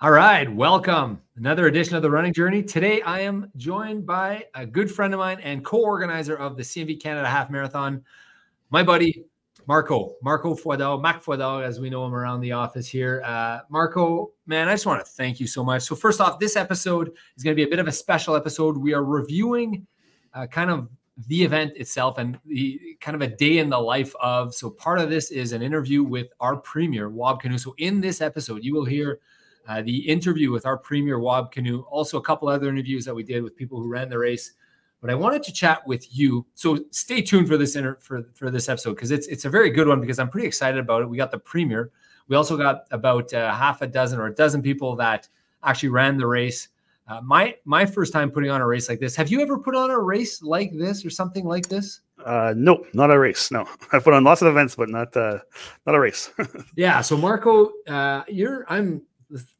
All right, welcome. Another edition of the Running Journey. Today, I am joined by a good friend of mine and co-organizer of the CMV Canada Half Marathon, my buddy, Marco Fouadard, Mac Fouadard, as we know him around the office here. Marco, man, I just want to thank you so much. So first off, this episode is going to be a bit of a special episode. We are reviewing kind of the event itself and the kind of a day in the life of. So part of this is an interview with our Premier, Wab Kinew. So in this episode, you will hear the interview with our Premier, Wab Kinew, also a couple other interviews that we did with people who ran the race. But I wanted to chat with you. So stay tuned for this for this episode, because it's a very good one, because I'm pretty excited about it. We got the Premier. We also got about half a dozen or a dozen people that actually ran the race. My first time putting on a race like this. Have you ever put on a race like this or something like this? No, not a race. No, I've put on lots of events, but not a race. Yeah. So Marco,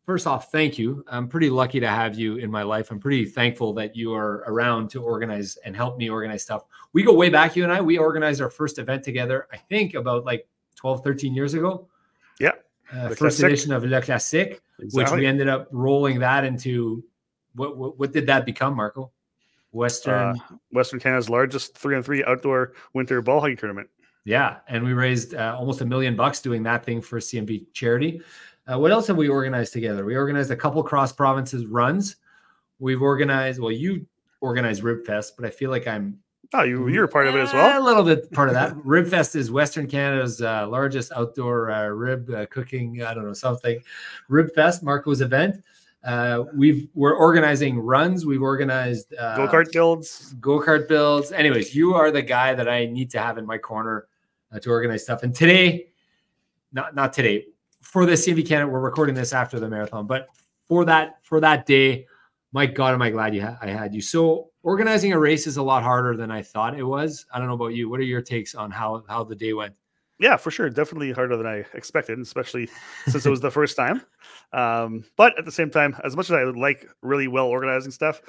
first off, thank you. I'm pretty lucky to have you in my life. I'm pretty thankful that you are around to organize and help me organize stuff. We go way back, you and I. We organized our first event together, I think about like 12, 13 years ago. Yeah. First edition of Le Classique, exactly. Which we ended up rolling that into, what did that become, Marco? Western Canada's largest 3-on-3 outdoor winter ball hockey tournament. Yeah. And we raised almost $1 million doing that thing for CMV charity. What else have we organized together? We organized a couple cross provinces runs. We've organized, well, you organized Ribfest, but I feel like you're part of it as well. A little bit part of that. Ribfest is Western Canada's largest outdoor rib cooking, I don't know, something. Ribfest, Marco's event. We're organizing runs. We've organized go-kart builds. Anyways, you are the guy that I need to have in my corner to organize stuff. And today, not today, for the CMV Canada, we're recording this after the marathon, but for that day, my God, am I glad I had you. So organizing a race is a lot harder than I thought it was. I don't know about you. What are your takes on how the day went? Yeah, for sure. Definitely harder than I expected, especially since it was the first time. But at the same time, as much as I would like really well organizing stuff,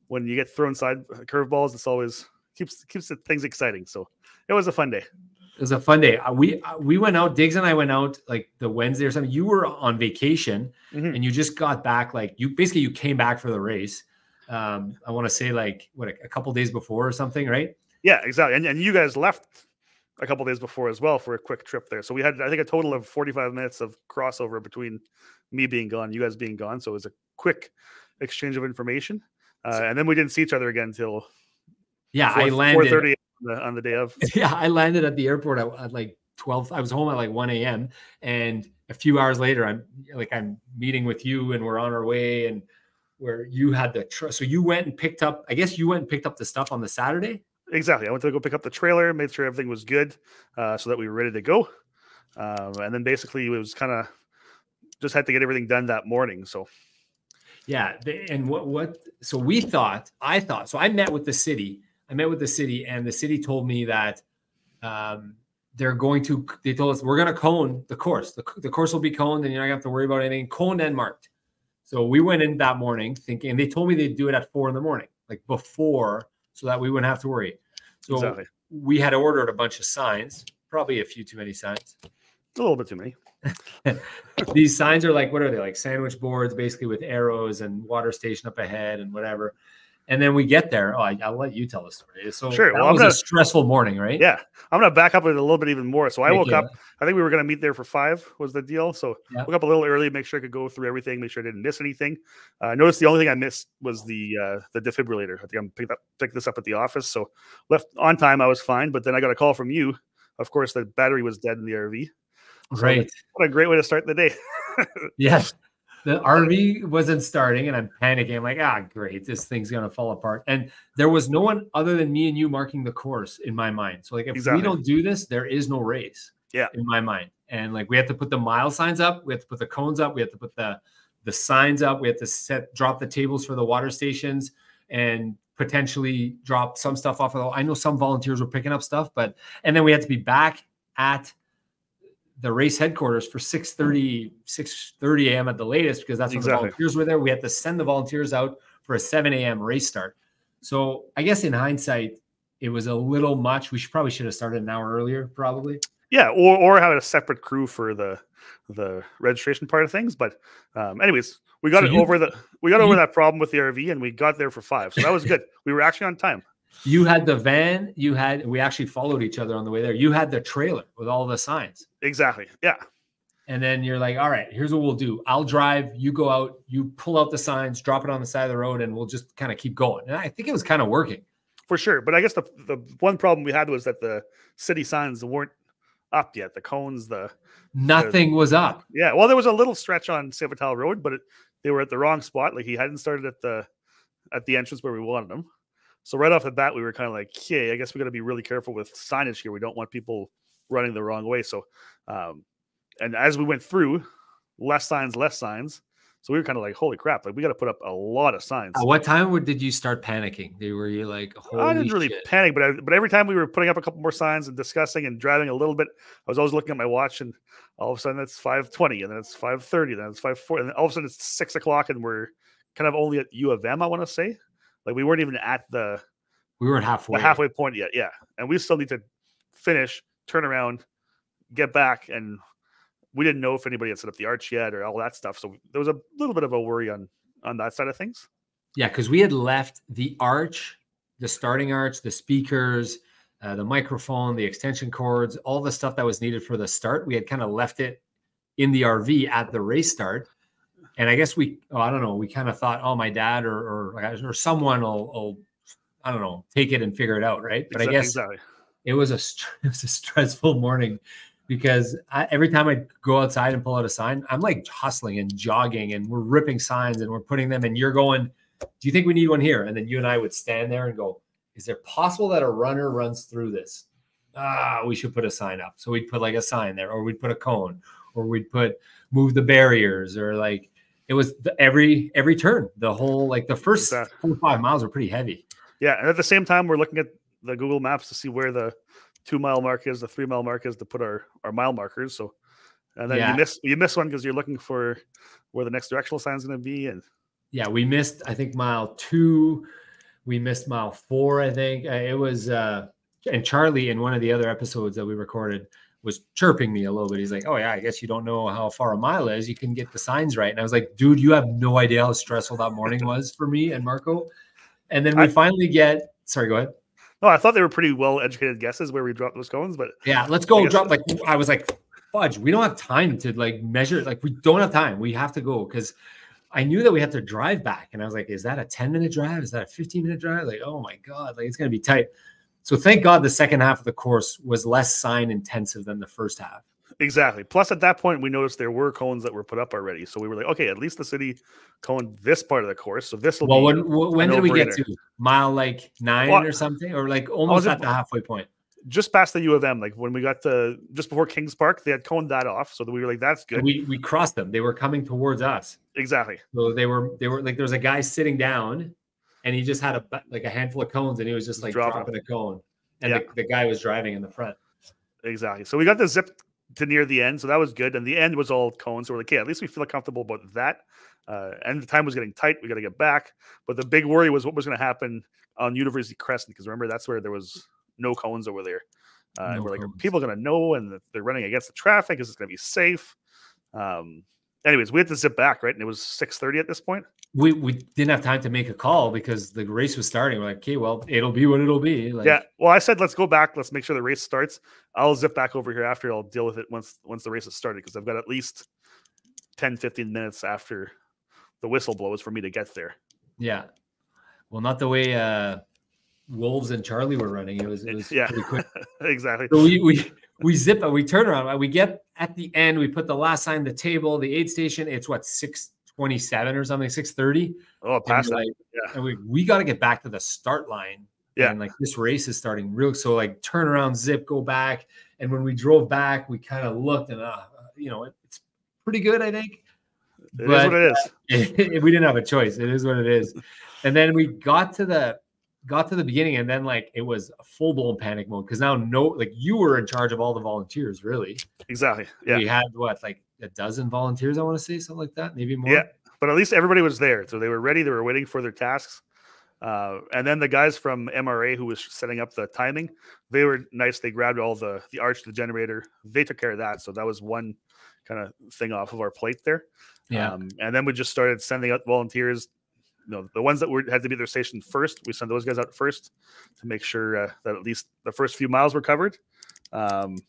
when you get thrown side curveballs, it's always keeps things exciting. So it was a fun day. It was a fun day. We went out, Diggs and I went out like the Wednesday or something. You were on vacation and you just got back. Like you came back for the race. I want to say like a couple days before or something, right? Yeah, exactly. And you guys left a couple days before as well for a quick trip there. So we had, I think, a total of 45 minutes of crossover between me being gone, you guys being gone. So it was a quick exchange of information. And then we didn't see each other again until I landed 4:30 on the day of. Yeah, I landed at the airport at like 12. I was home at like 1 a.m. And a few hours later, I'm meeting with you and we're on our way, and where you had the so you went and picked up, I guess you went and picked up the stuff on the Saturday. Exactly. I went to go pick up the trailer, made sure everything was good so that we were ready to go. And then basically it was kind of just had to get everything done that morning. So yeah. So I thought, so I met with the city. And the city told me that they told us we're going to cone the course. The course will be coned and you're not going to have to worry about anything. Coned and marked. So we went in that morning thinking, and they told me they'd do it at 4 a.m, like before, so that we wouldn't have to worry. So exactly. We had ordered a bunch of signs, probably a few too many signs. A little bit too many. These signs are like, what are they? Like sandwich boards, basically with arrows and water station up ahead and whatever. And then we get there. I'll let you tell the story. So sure. That was a stressful morning, right? Yeah. I'm going to back up a little bit even more. So I woke up, I think we were going to meet there for 5 was the deal. So I woke up a little early, make sure I could go through everything, make sure I didn't miss anything. I noticed the only thing I missed was the defibrillator. I think I'm picked this up at the office. So left on time, I was fine. But then I got a call from you. Of course, the battery was dead in the RV. So right. What a great way to start the day. Yes. The RV wasn't starting and I'm panicking. I'm like, great. This thing's going to fall apart. And there was no one other than me and you marking the course in my mind. So like, if we don't do this, there is no race in my mind. And like, we have to put the mile signs up. We have to put the cones up. We have to put the signs up. We have to drop the tables for the water stations and potentially drop some stuff off. I know some volunteers were picking up stuff, and then we had to be back at the race headquarters for 6:30 a.m. at the latest, because that's when the volunteers were there. We had to send the volunteers out for a 7 a.m. race start. So I guess in hindsight, it was a little much. We probably should have started an hour earlier, probably. Yeah, or having a separate crew for the registration part of things. But anyways, we got over that problem with the RV, and we got there for 5. So that was good. We were actually on time. You had the van. We actually followed each other on the way there. You had the trailer with all the signs. Exactly. Yeah. And then you're like, all right, here's what we'll do. I'll drive. You go out. You pull out the signs, drop it on the side of the road, and we'll just kind of keep going. And I think it was kind of working. For sure. But I guess the one problem we had was that the city signs weren't up yet. The cones, nothing was up. Yeah. Well, there was a little stretch on Saint Vital Road, but they were at the wrong spot. Like he hadn't started at the entrance where we wanted them. So right off the bat, we were kind of like, okay, I guess we got to be really careful with signage here. We don't want people running the wrong way. So, and as we went through, less signs. So we were kind of like, holy crap, like we got to put up a lot of signs. At what time did you start panicking? Were you like, holy I didn't really panic, but every time we were putting up a couple more signs and discussing and driving a little bit, I was always looking at my watch, and all of a sudden it's 5:20, and then it's 5:30, then it's 5:40, and then all of a sudden it's 6 o'clock, and we're kind of only at U of M, I want to say. Like we weren't even at we weren't halfway. The halfway point yet, yeah. And we still need to finish, turn around, get back, and we didn't know if anybody had set up the arch yet or all that stuff. So there was a little bit of a worry on that side of things. Yeah, because we had left the arch, the starting arch, the speakers, the microphone, the extension cords, all the stuff that was needed for the start. We had kind of left it in the RV at the race start. And I guess we kind of thought, oh, my dad or someone will, I don't know, take it and figure it out, right? But I guess it was a stressful morning. Because every time I go outside and pull out a sign, I'm like hustling and jogging, and we're ripping signs and we're putting them, and you're going, do you think we need one here? And then you and I would stand there and go, is it possible that a runner runs through this? We should put a sign up. So we'd put like a sign there, or we'd put a cone, or we'd move the barriers, or like it was every turn, the whole, like the first 4 or 5 miles were pretty heavy. Yeah. And at the same time, we're looking at the Google Maps to see where the 2-mile mark is, the 3-mile mark is, to put our mile markers. So, and then you miss one because you're looking for where the next directional sign is going to be. And yeah, we missed, I think, mile 2. We missed mile 4. I think it was, and Charlie in one of the other episodes that we recorded was chirping me a little bit. He's like, oh yeah, I guess you don't know how far a mile is. You can get the signs right. And I was like, dude, you have no idea how stressful that morning was for me and Marco. And then we finally get, sorry, go ahead. No, I thought they were pretty well-educated guesses where we dropped those cones, but yeah, let's go drop. Like I was like, fudge, we don't have time to like measure. Like we don't have time. We have to go because I knew that we had to drive back, and I was like, is that a 10-minute drive? Is that a 15-minute drive? Like, oh my god, like it's gonna be tight. So thank God the second half of the course was less sign intensive than the first half. Exactly. Plus, at that point, we noticed there were cones that were put up already. So we were like, okay, at least the city coned this part of the course. So this will be. Well, when did we get to? Mile like 9 or something? Or like almost at the halfway point? Just past the U of M. Like when we got to just before Kings Park, they had coned that off. So we were like, that's good. We crossed them. They were coming towards us. Exactly. So they were like, there was a guy sitting down and he just had a handful of cones and he was just like dropping a cone. And the guy was driving in the front. Exactly. So we got the zip to near the end, so that was good. And the end was all cones, so we're like, okay, at least we feel comfortable about that. And the time was getting tight. We got to get back. But the big worry was what was going to happen on University Crescent, because remember, that's where there was no cones over there. And we're like, are people going to know? And they're running against the traffic. Is this going to be safe? Anyways, we had to zip back, right? And it was 6:30 at this point. We didn't have time to make a call because the race was starting. We're like, okay, well, it'll be what it'll be. Like, yeah. Well, I said, let's go back. Let's make sure the race starts. I'll zip back over here after. I'll deal with it once the race has started, because I've got at least 10, 15 minutes after the whistle blows for me to get there. Yeah. Well, not the way Wolves and Charlie were running. It was pretty quick. Exactly. So we zip it. We turn around. We get at the end. We put the last sign on the table, the aid station. It's what, 6:27 or something, 6:30. Oh, past that. Like, yeah. And we got to get back to the start line. Yeah. And like this race is starting real. So like turn around, zip, go back. And when we drove back, we kind of looked and it's pretty good, I think. It is what it is. We didn't have a choice. It is what it is. And then we got to the beginning, and then like it was a full-blown panic mode, because now you were in charge of all the volunteers, really. Exactly. Yeah. We had like a dozen volunteers, I want to say, something like that, maybe more. Yeah, but at least everybody was there, so they were ready. They were waiting for their tasks. And then the guys from MRA who was setting up the timing, they were nice. They grabbed all the arch, the generator. They took care of that. So that was one kind of thing off of our plate there. Yeah. And then we just started sending out volunteers. The ones that had to be at their station first, we sent those guys out first to make sure that at least the first few miles were covered. And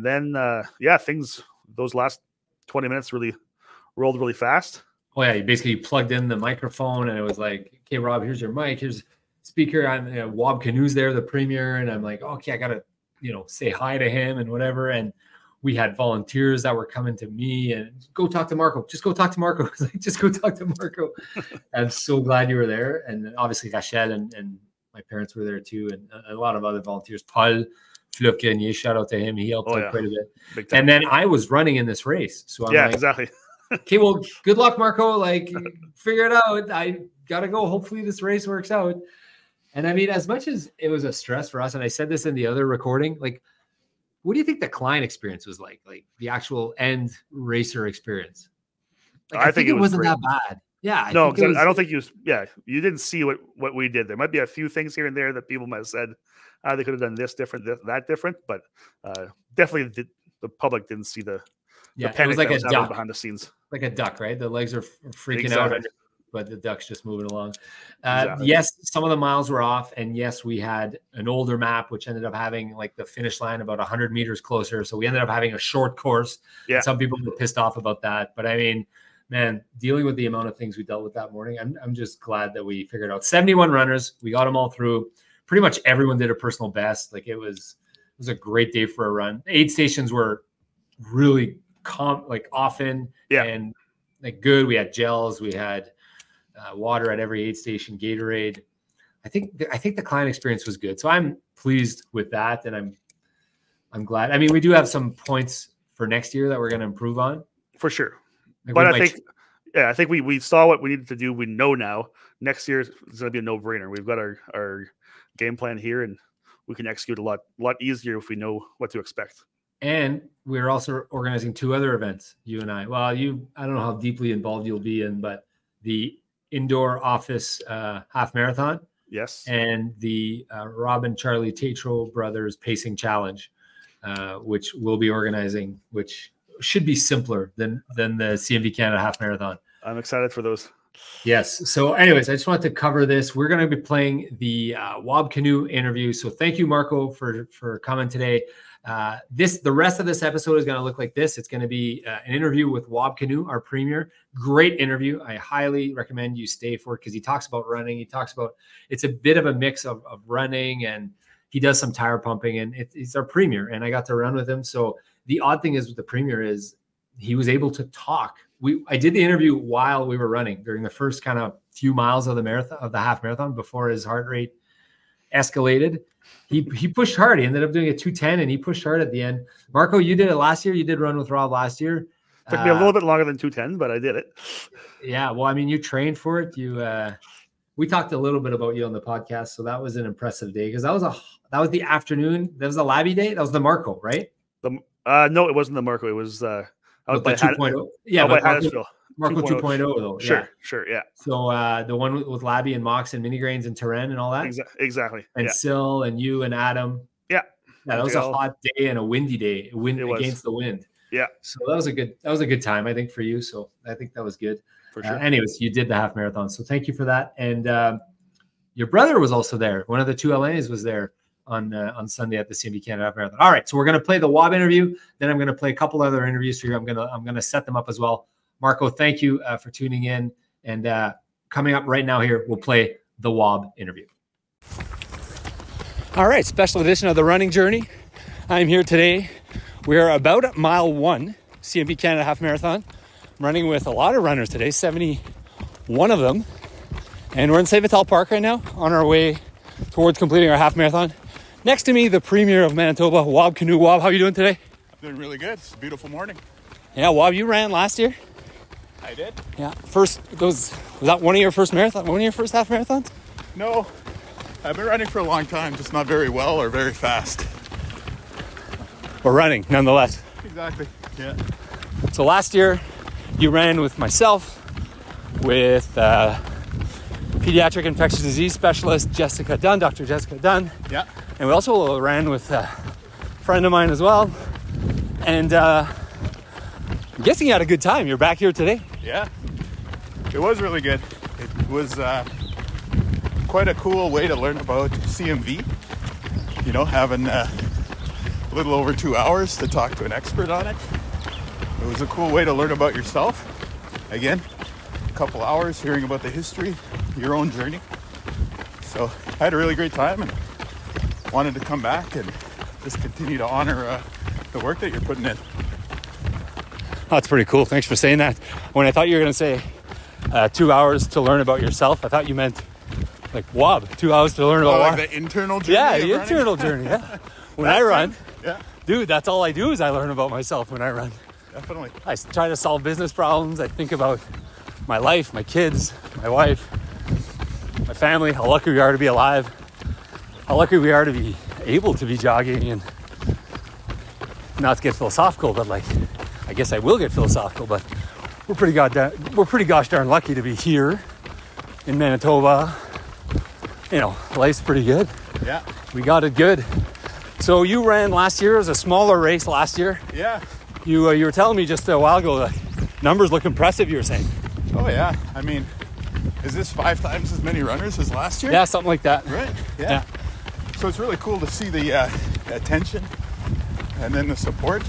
then, those last 20 minutes really rolled really fast. Oh yeah, you basically plugged in the microphone and it was like, okay, Rob, here's your mic, here's speaker. I'm Wab Kinew's there, the premier, and I'm like, okay, I gotta, say hi to him and whatever. And we had volunteers that were coming to me and go talk to Marco. Just go talk to Marco. I was like, just go talk to Marco. I'm so glad you were there. And obviously Rachel and my parents were there too, and a lot of other volunteers. Paul Fleuquenier, shout out to him. He helped out quite a bit. And then I was running in this race. So I'm like, exactly. Okay, well, good luck, Marco. Like, figure it out. I got to go. Hopefully this race works out. And I mean, as much as it was a stress for us, and I said this in the other recording, like, what do you think the client experience was like the actual end racer experience? Like, I think it wasn't that bad. Yeah. I don't think you didn't see what we did. There might be a few things here and there that people might have said, they could have done this different, that different, but definitely the public didn't see the panic it was like that was a duck behind the scenes. Like a duck, right? The legs are freaking out, but the duck's just moving along. Exactly. Yes, some of the miles were off, and yes, we had an older map, which ended up having like the finish line about 100 meters closer. So we ended up having a short course. Yeah. Some people were pissed off about that, but I mean, man, dealing with the amount of things we dealt with that morning, I'm just glad that we figured out 71 runners. We got them all through. Pretty much everyone did a personal best. Like it was a great day for a run. Aid stations were really often and like good. We had gels, we had water at every aid station, Gatorade. I think the client experience was good. So I'm pleased with that, and I'm glad. I mean, we do have some points for next year that we're going to improve on for sure. Like, but I think we saw what we needed to do. We know now next year is going to be a no-brainer. We've got our game plan here, and we can execute a lot easier if we know what to expect. And we're also organizing 2 other events, you and I. Well, I don't know how deeply involved you'll be in, but the indoor office half marathon. Yes. And the Rob and Charlie Tatro Brothers Pacing Challenge, which we'll be organizing, which should be simpler than the CMV Canada Half Marathon. I'm excited for those. Yes. So anyways, I just wanted to cover this. We're going to be playing the Wab Kinew interview. So thank you, Marco, for coming today. The rest of this episode is going to look like this. It's going to be an interview with Wab Kinew, our premier. Great interview. I highly recommend you stay for it because he talks about running. He talks about, it's a bit of a mix of running, and he does some tire pumping, and it's our premier, and I got to run with him. So the odd thing is with the premier is he was able to talk. I did the interview while we were running during the first kind of few miles of the marathon, of the half marathon, before his heart rate escalated. He pushed hard. He ended up doing a 2:10, and he pushed hard at the end. Marco, you did it last year. You did run with Rob last year. Took me a little bit longer than 2:10, but I did it. Yeah. Well, I mean, you trained for it. We talked a little bit about you on the podcast, so that was an impressive day because that was the afternoon. That was the Labby day. That was the Marco, right? No, it wasn't the Marco. It was I was by 2.0. Yeah, by Hadisville. Marco 2.0 though. Sure, yeah. So the one with Labby and Mox and Minigrains and Terren and all that? Exactly. And Sil and you and Adam. Yeah. That was a hot day and a windy day. Against the wind. Yeah. So that was a good time, I think, for you. So I think that was good. For sure. Anyways, you did the half marathon. So thank you for that. And your brother was also there. One of the 2 LNAs was there on Sunday at the CMV Canada Half Marathon. All right. So we're going to play the Wab interview. Then I'm going to play a couple other interviews for you. I'm going to set them up as well. Marco, thank you for tuning in. And coming up right now here, we'll play the Wab interview. All right, special edition of the running journey. I'm here today. We are about at mile 1, CMV Canada Half Marathon. I'm running with a lot of runners today, 71 of them. And we're in St. Vital Park right now on our way towards completing our half marathon. Next to me, the Premier of Manitoba, Wab Kinew. Wab, how are you doing today? I'm doing really good. It's a beautiful morning. Yeah, Wab, you ran last year. I did. Yeah. Was that one of your first marathon? One of your first half marathons? No, I've been running for a long time, just not very well or very fast. But running, nonetheless. Exactly. Yeah. So last year, you ran with myself, with pediatric infectious disease specialist, Jessica Dunn, Dr. Jessica Dunn. Yeah. And we also ran with a friend of mine as well. And I'm guessing you had a good time. You're back here today? Yeah. It was really good. It was quite a cool way to learn about CMV. You know, having a little over 2 hours to talk to an expert on it. It was a cool way to learn about yourself. Again, a couple hours hearing about the history, your own journey. So I had a really great time and wanted to come back and just continue to honor the work that you're putting in. That's pretty cool. Thanks for saying that. When I thought you were going to say 2 hours to learn about yourself, I thought you meant like Wab, 2 hours to learn about like the internal journey. Yeah, the internal journey. Yeah. When I run, yeah, dude, that's all I do is I learn about myself when I run. Definitely. I try to solve business problems. I think about my life, my kids, my wife, my family, how lucky we are to be alive, how lucky we are to be able to be jogging, and not to get philosophical, but like, I guess I will get philosophical, but we're pretty gosh darn lucky to be here in Manitoba. You know, life's pretty good. Yeah. We got it good. So you ran last year. It was a smaller race last year. Yeah. You were telling me just a while ago, the numbers look impressive, you were saying. Oh, yeah. I mean, is this 5 times as many runners as last year? Yeah, something like that. Right. Yeah. So it's really cool to see the attention and then the support,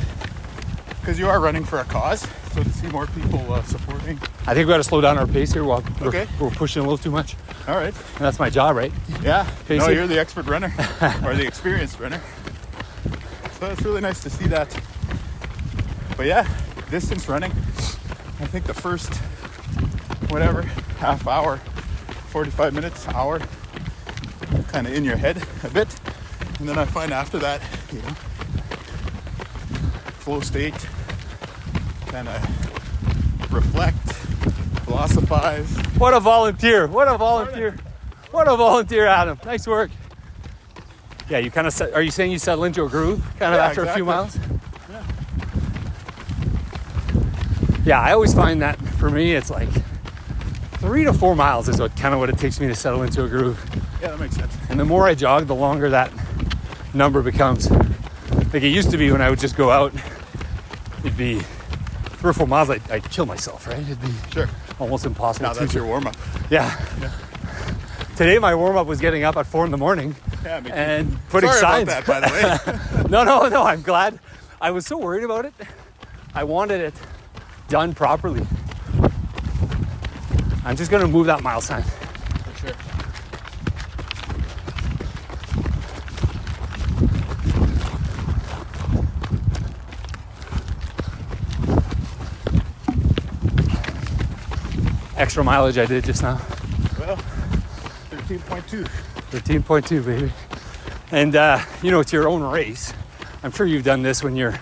because you are running for a cause. So to see more people supporting. I think we got to slow down our pace here. We're pushing a little too much. All right. And that's my job, right? Yeah. Pacing. No, you're the expert runner or the experienced runner. So it's really nice to see that. But yeah, distance running, I think the first, half hour, 45 minutes, hour, kind of in your head a bit. And then I find after that, you know, flow state, kind of reflect, philosophize. What a volunteer. What a volunteer. What a volunteer, Adam. Nice work. Yeah, you kind of, are you saying you settle into a groove kind of after a few miles? Yeah. Yeah, I always find that for me, it's like 3 to 4 miles is what it takes me to settle into a groove. Yeah, that makes sense. And the more I jog, the longer that number becomes. Like it used to be when I would just go out, it'd be 3 or 4 miles, I'd kill myself, right? It'd be almost impossible. Now that's your warm-up. Yeah. Today my warm-up was getting up at 4 a.m. and putting signs. About that, by the way. No, I'm glad. I was so worried about it. I wanted it done properly. I'm just going to move that mile sign. For sure. Extra mileage I did just now. Well, 13.2. 13.2, baby. And, you know, it's your own race. I'm sure you've done this when you're,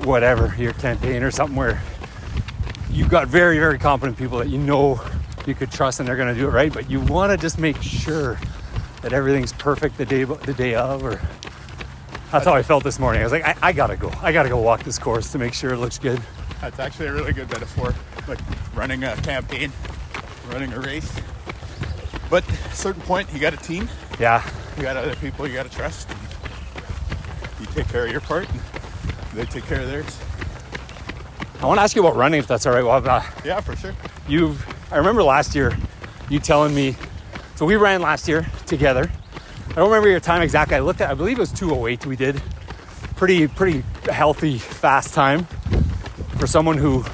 your campaign or something where you've got very, very competent people that you know you could trust and they're going to do it right, but you want to just make sure that everything's perfect the day of, or that's how I felt this morning. I was like, I gotta go walk this course to make sure it looks good. That's actually a really good metaphor, like running a campaign, running a race. But at a certain point, you got a team. Yeah. You got other people you got to trust. You take care of your part, and they take care of theirs. I want to ask you about running, if that's all right, Wab. Yeah, for sure. I remember last year, you telling me, so we ran last year together. I don't remember your time exactly. I believe it was 2:08 we did. Pretty healthy, fast time for someone who,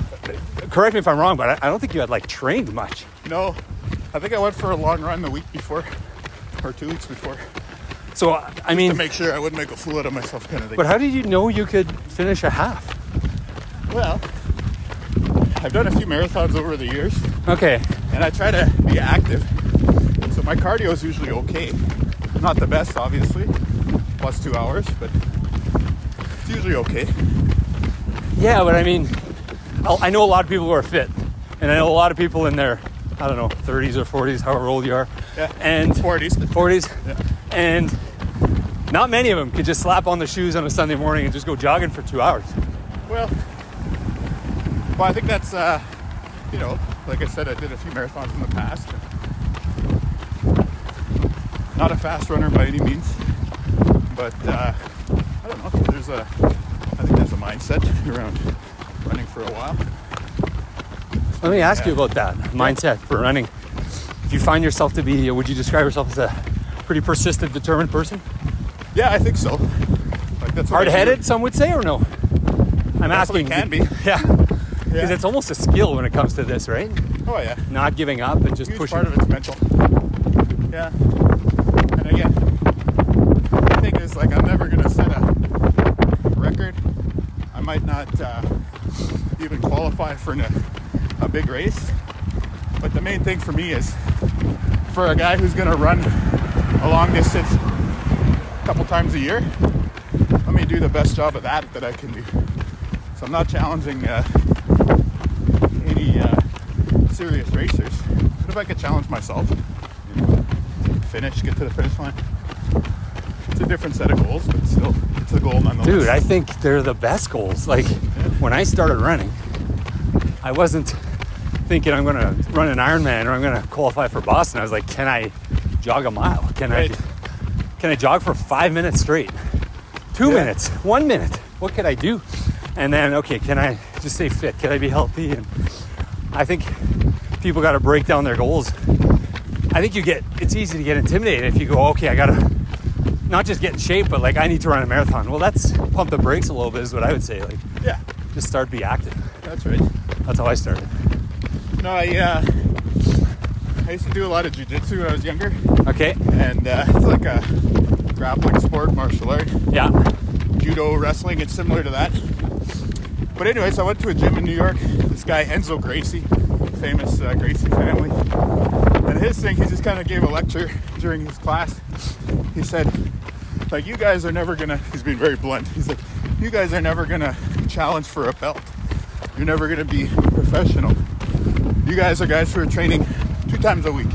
correct me if I'm wrong, but I don't think you had trained much. No, I think I went for a long run the week before, or 2 weeks before. So, I mean, to make sure I wouldn't make a fool out of myself kind of thing. But how did you know you could finish a half? Well, I've done a few marathons over the years. Okay. And I try to be active. So my cardio is usually okay. Not the best, obviously. Plus 2 hours, but it's usually okay. Yeah, but I mean, I know a lot of people who are fit. And I know a lot of people in their, 30s or 40s, however old you are. Yeah, and 40s. Yeah. And not many of them could just slap on the shoes on a Sunday morning and just go jogging for 2 hours. Well, I think that's, like I said, I did a few marathons in the past. Not a fast runner by any means, but I don't know. I think there's a mindset around running for a while. Let me ask you about that mindset for running. Do you find yourself to be, would you describe yourself as a pretty persistent, determined person? Yeah, I think so. Like that's hard-headed, some would say, or no? I'm that's asking. What it can be. Yeah. Because it's almost a skill when it comes to this, right? Oh yeah. Not giving up and just pushing. Part of it's mental. Yeah. And again, the thing is, like, I'm never gonna set a record. I might not even qualify for a big race. But the main thing for me is, for a guy who's gonna run a long distance a couple times a year, let me do the best job of that I can do. So I'm not challenging any serious racers. But if I could challenge myself, get to the finish line, it's a different set of goals, but still, it's a goal nonetheless. Dude, I think they're the best goals. Like, when I started running, I wasn't thinking I'm going to run an Ironman or I'm going to qualify for Boston. I was like, can I jog a mile? Can I jog for 5 minutes straight? 2 minutes? 1 minute? What could I do? And then, okay, can I just stay fit? Can I be healthy? And I think people got to break down their goals. I think it's easy to get intimidated if you go, okay, I got to not just get in shape, but like, I need to run a marathon. Well, that's pump the brakes a little bit is what I would say. Like, yeah, just start be active. That's right. That's how I started. No, I used to do a lot of jiu-jitsu when I was younger. Okay. And it's like a grappling sport, martial art. Yeah. Judo, wrestling, it's similar to that. But anyways, I went to a gym in New York. This guy, Enzo Gracie, famous Gracie family. And his thing, he just kind of gave a lecture during his class. He said, like, you guys are never gonna, he's being very blunt. He said, you guys are never gonna challenge for a belt. You're never gonna be professional. You guys are guys who are training 2 times a week.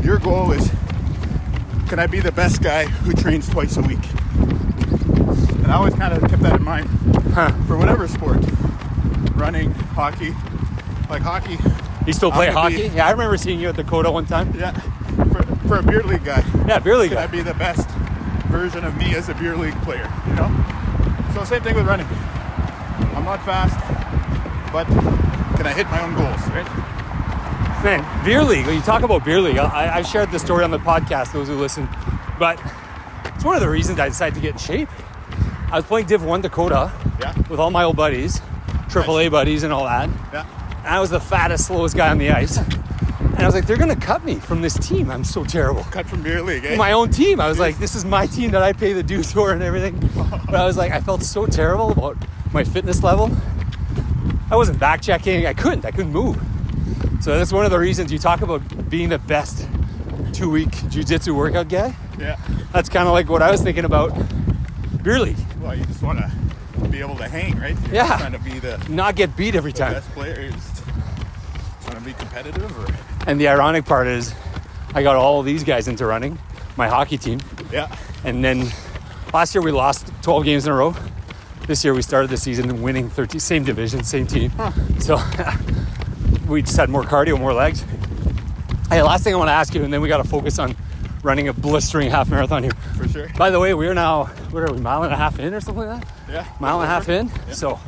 Your goal is, can I be the best guy who trains twice a week? And I always kind of kept that in mind for whatever sport. Running, hockey. Like hockey. You still play hockey? Yeah, I remember seeing you at Dakota one time. Yeah, for a beer league guy. Yeah, beer league guy. Can I be the best version of me as a beer league player, you know? So same thing with running. I'm not fast, but can I hit my own goals, right? Man, beer league, when you talk about beer league, I've shared this story on the podcast, those who listen, but it's one of the reasons I decided to get in shape. I was playing Div 1 Dakota with all my old buddies, AAA buddies and all that. Yeah. And I was the fattest, slowest guy on the ice. And I was like, they're going to cut me from this team. I'm so terrible. Cut from beer league, eh? My own team. I was like, this is my team that I pay the dues for and everything. But I was like, I felt so terrible about my fitness level. I wasn't back checking. I couldn't move. So that's one of the reasons you talk about being the best 2-week jiu-jitsu workout guy. Yeah. That's kind of like what I was thinking about beer league. Well, you just want to be able to hang, right? You're trying to be not get beat every time. Best player. You just want to be competitive. And the ironic part is I got all of these guys into running, my hockey team. Yeah. And then last year we lost 12 games in a row. This year we started the season winning 13, same division, same team. So we just had more cardio, more legs. Hey, last thing I want to ask you, and then we got to focus on running a blistering half marathon here. For sure. By the way, we are now, what are we, mile and a half in or something like that? Yeah. Mile and a half in. Yeah. So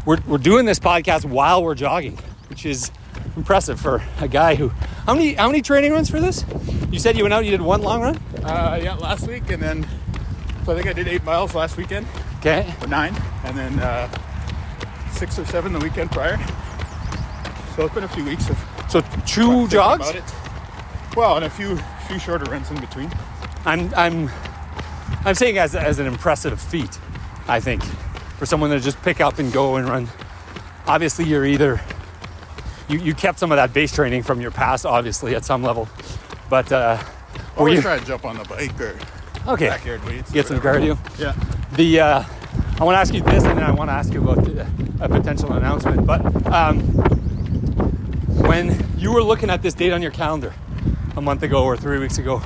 we're doing this podcast while we're jogging, which is impressive for a guy who, how many training runs for this? You said you went out, you did one long run? Yeah, last week, and then, so I think I did 8 miles last weekend. Okay. Or 9, and then 6 or 7 the weekend prior. So it's been a few weeks of. So 2 jogs? About it. Well, and a few shorter runs in between. I'm saying as an impressive feat, I think, for someone to just pick up and go and run. Obviously, you're either you kept some of that base training from your past, obviously at some level, but always try to jump on the bike or backyard weights. Get some cardio. Yeah. I want to ask you this, and then I want to ask you about a potential announcement. But when you were looking at this date on your calendar a month ago or 3 weeks ago,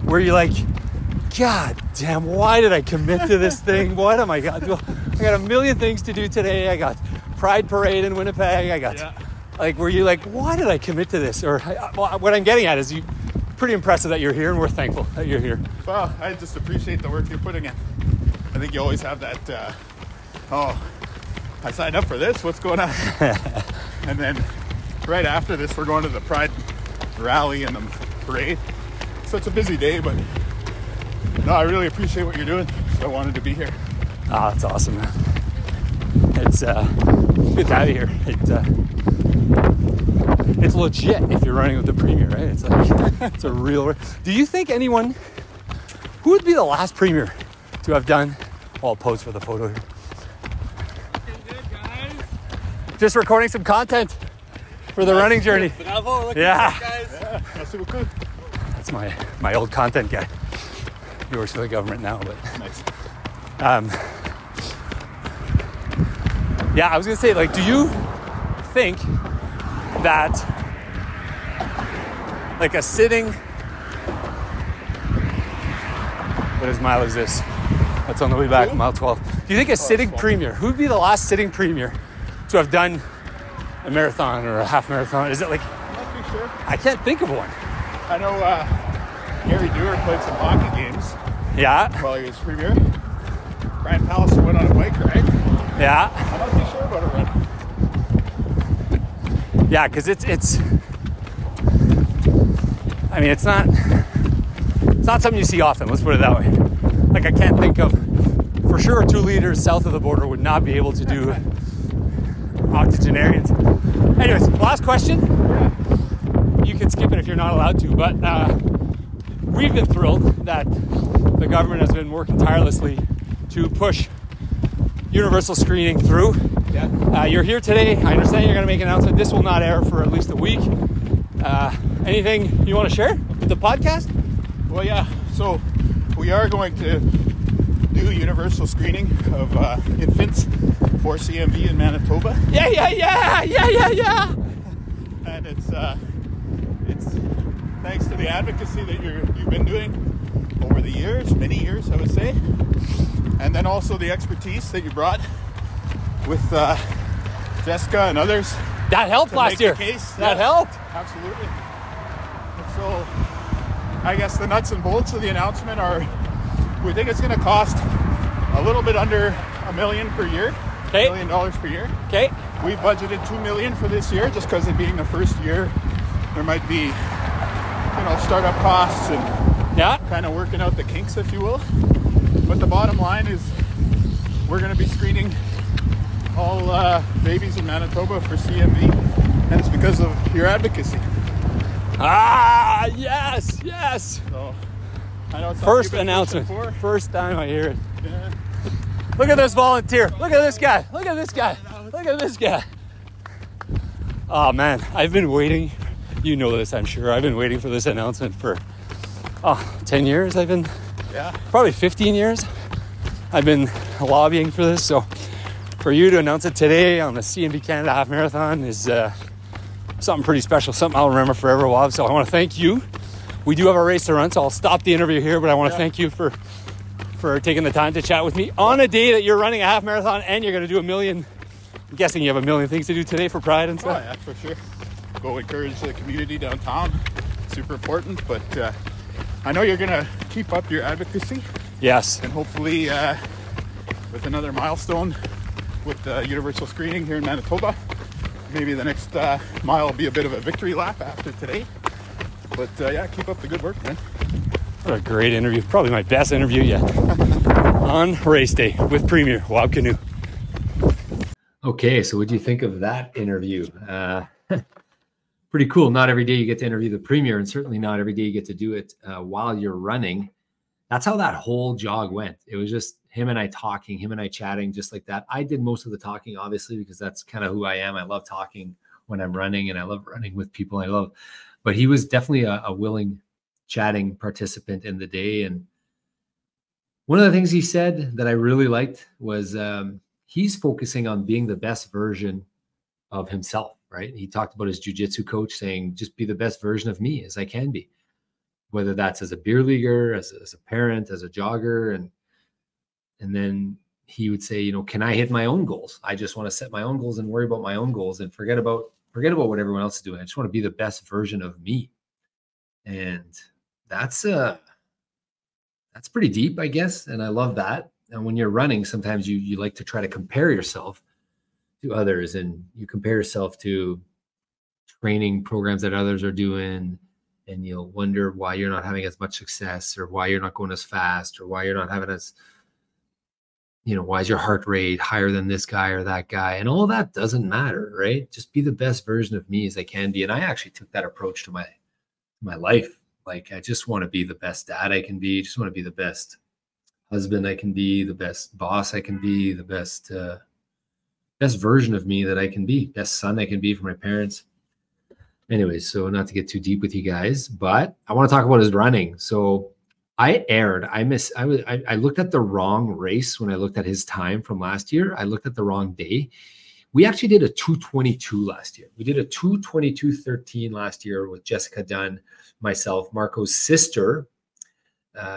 were you like, God damn, why did I commit to this thing? What am I got? I got a million things to do today. I got Pride Parade in Winnipeg. I got like, were you like, why did I commit to this? Or what I'm getting at is you pretty impressive that you're here, and we're thankful that you're here. Well, I just appreciate the work you're putting in. I think you always have that, oh, I signed up for this, what's going on? And then right after this, we're going to the Pride rally and the parade. So it's a busy day, but no, I really appreciate what you're doing. So I wanted to be here. Ah, that's awesome, man. It's good to have you here. It's legit if you're running with the Premier, right? It's like, it's a real... Do you think anyone... Who would be the last Premier to have done... I'll pose for the photo here. Looking good, guys. Just recording some content for the running journey. Bravo, looking Yeah. good, guys. That's my old content guy. He works for the government now, but... Nice. Yeah, I was gonna say, like, do you think that like a sitting, what mile is this? That's on the way back, mile 12. Do you think a sitting Premier, who'd be the last sitting Premier to have done a marathon or a half marathon? Is it like, I'm not too sure. I can't think of one. I know Gary Dewar played some hockey games Yeah, while he was Premier. Brian Pallison went on a bike ride. yeah. I'm not too sure about a run. Yeah, because it's I mean, it's not something you see often, let's put it that way. Like, I can't think of, for sure, 2 liters south of the border would not be able to do octogenarians. Anyways, last question. You can skip it if you're not allowed to, but we've been thrilled that the government has been working tirelessly to push universal screening through. Yeah. You're here today. I understand you're going to make an announcement. This will not air for at least a week. Anything you want to share with the podcast? Well, yeah. So we are going to do universal screening of infants for CMV in Manitoba. Yeah. And it's thanks to the advocacy that you've been doing over the years, many years, I would say, and then also the expertise that you brought with Jessica and others. That helped last year. That helped. Absolutely. And so I guess the nuts and bolts of the announcement are, we think it's going to cost a little bit under $1 million per year. Okay. $1 million per year. Okay. We budgeted $2 million for this year, just because it being the first year, there might be, startup costs and kind of working out the kinks, if you will. But the bottom line is, we're going to be screening all babies in Manitoba for CMV, and it's because of your advocacy. Ah, yes. So I know it's first announcement. First time I hear it. Yeah. Look at this volunteer. Look at this guy. Look at this guy. Oh man, I've been waiting. You know this, I'm sure. I've been waiting for this announcement for 10 years. Probably 15 years. I've been lobbying for this. So for you to announce it today on the CMV Canada Half Marathon is something pretty special, something I'll remember forever, Wab. So I want to thank you. We do have a race to run, so I'll stop the interview here, but I want to thank you for taking the time to chat with me on a day that you're running a half marathon and you're going to do 1 million. I'm guessing you have 1 million things to do today for Pride and stuff. Oh, yeah, for sure. Go encourage the community downtown. Super important, but I know you're going to keep up your advocacy. Yes. And hopefully with another milestone with universal screening here in Manitoba, maybe the next mile will be a bit of a victory lap after today. But keep up the good work, man. What a great interview. Probably my best interview yet. On race day with Premier Wab Kinew. Okay, so what do you think of that interview? Pretty cool. Not every day you get to interview the Premier, and certainly not every day you get to do it while you're running. That's how that whole jog went. It was just him and I talking, him and I chatting, just like that. I did most of the talking, obviously, because that's kind of who I am. I love talking when I'm running, and I love running with people but he was definitely a willing chatting participant in the day. And one of the things he said that I really liked was he's focusing on being the best version of himself, right? He talked about his jiu-jitsu coach saying, just be the best version of me as I can be, whether that's as a beer leaguer, as a parent, as a jogger. And then he would say, can I hit my own goals? I just want to set my own goals and worry about my own goals and forget about what everyone else is doing. I just want to be the best version of me. And that's pretty deep, I guess. And I love that. And when you're running, sometimes you like to try to compare yourself to others, and you compare yourself to training programs that others are doing, and you'll wonder why you're not having as much success, or why you're not going as fast, or why you're not having as, why is your heart rate higher than this guy or that guy? And all of that doesn't matter, right? Just be the best version of me as I can be. And I actually took that approach to my life. Like, I just want to be the best dad I can be. Just want to be the best husband I can be, the best boss I can be, the best version of me that I can be, best son I can be for my parents. Anyways, so not to get too deep with you guys, but I want to talk about his running. So I looked at the wrong race when I looked at his time from last year. I looked at the wrong day. We actually did a 2:22 last year. We did a 2:22:13 last year with Jessica Dunn, myself, Marco's sister.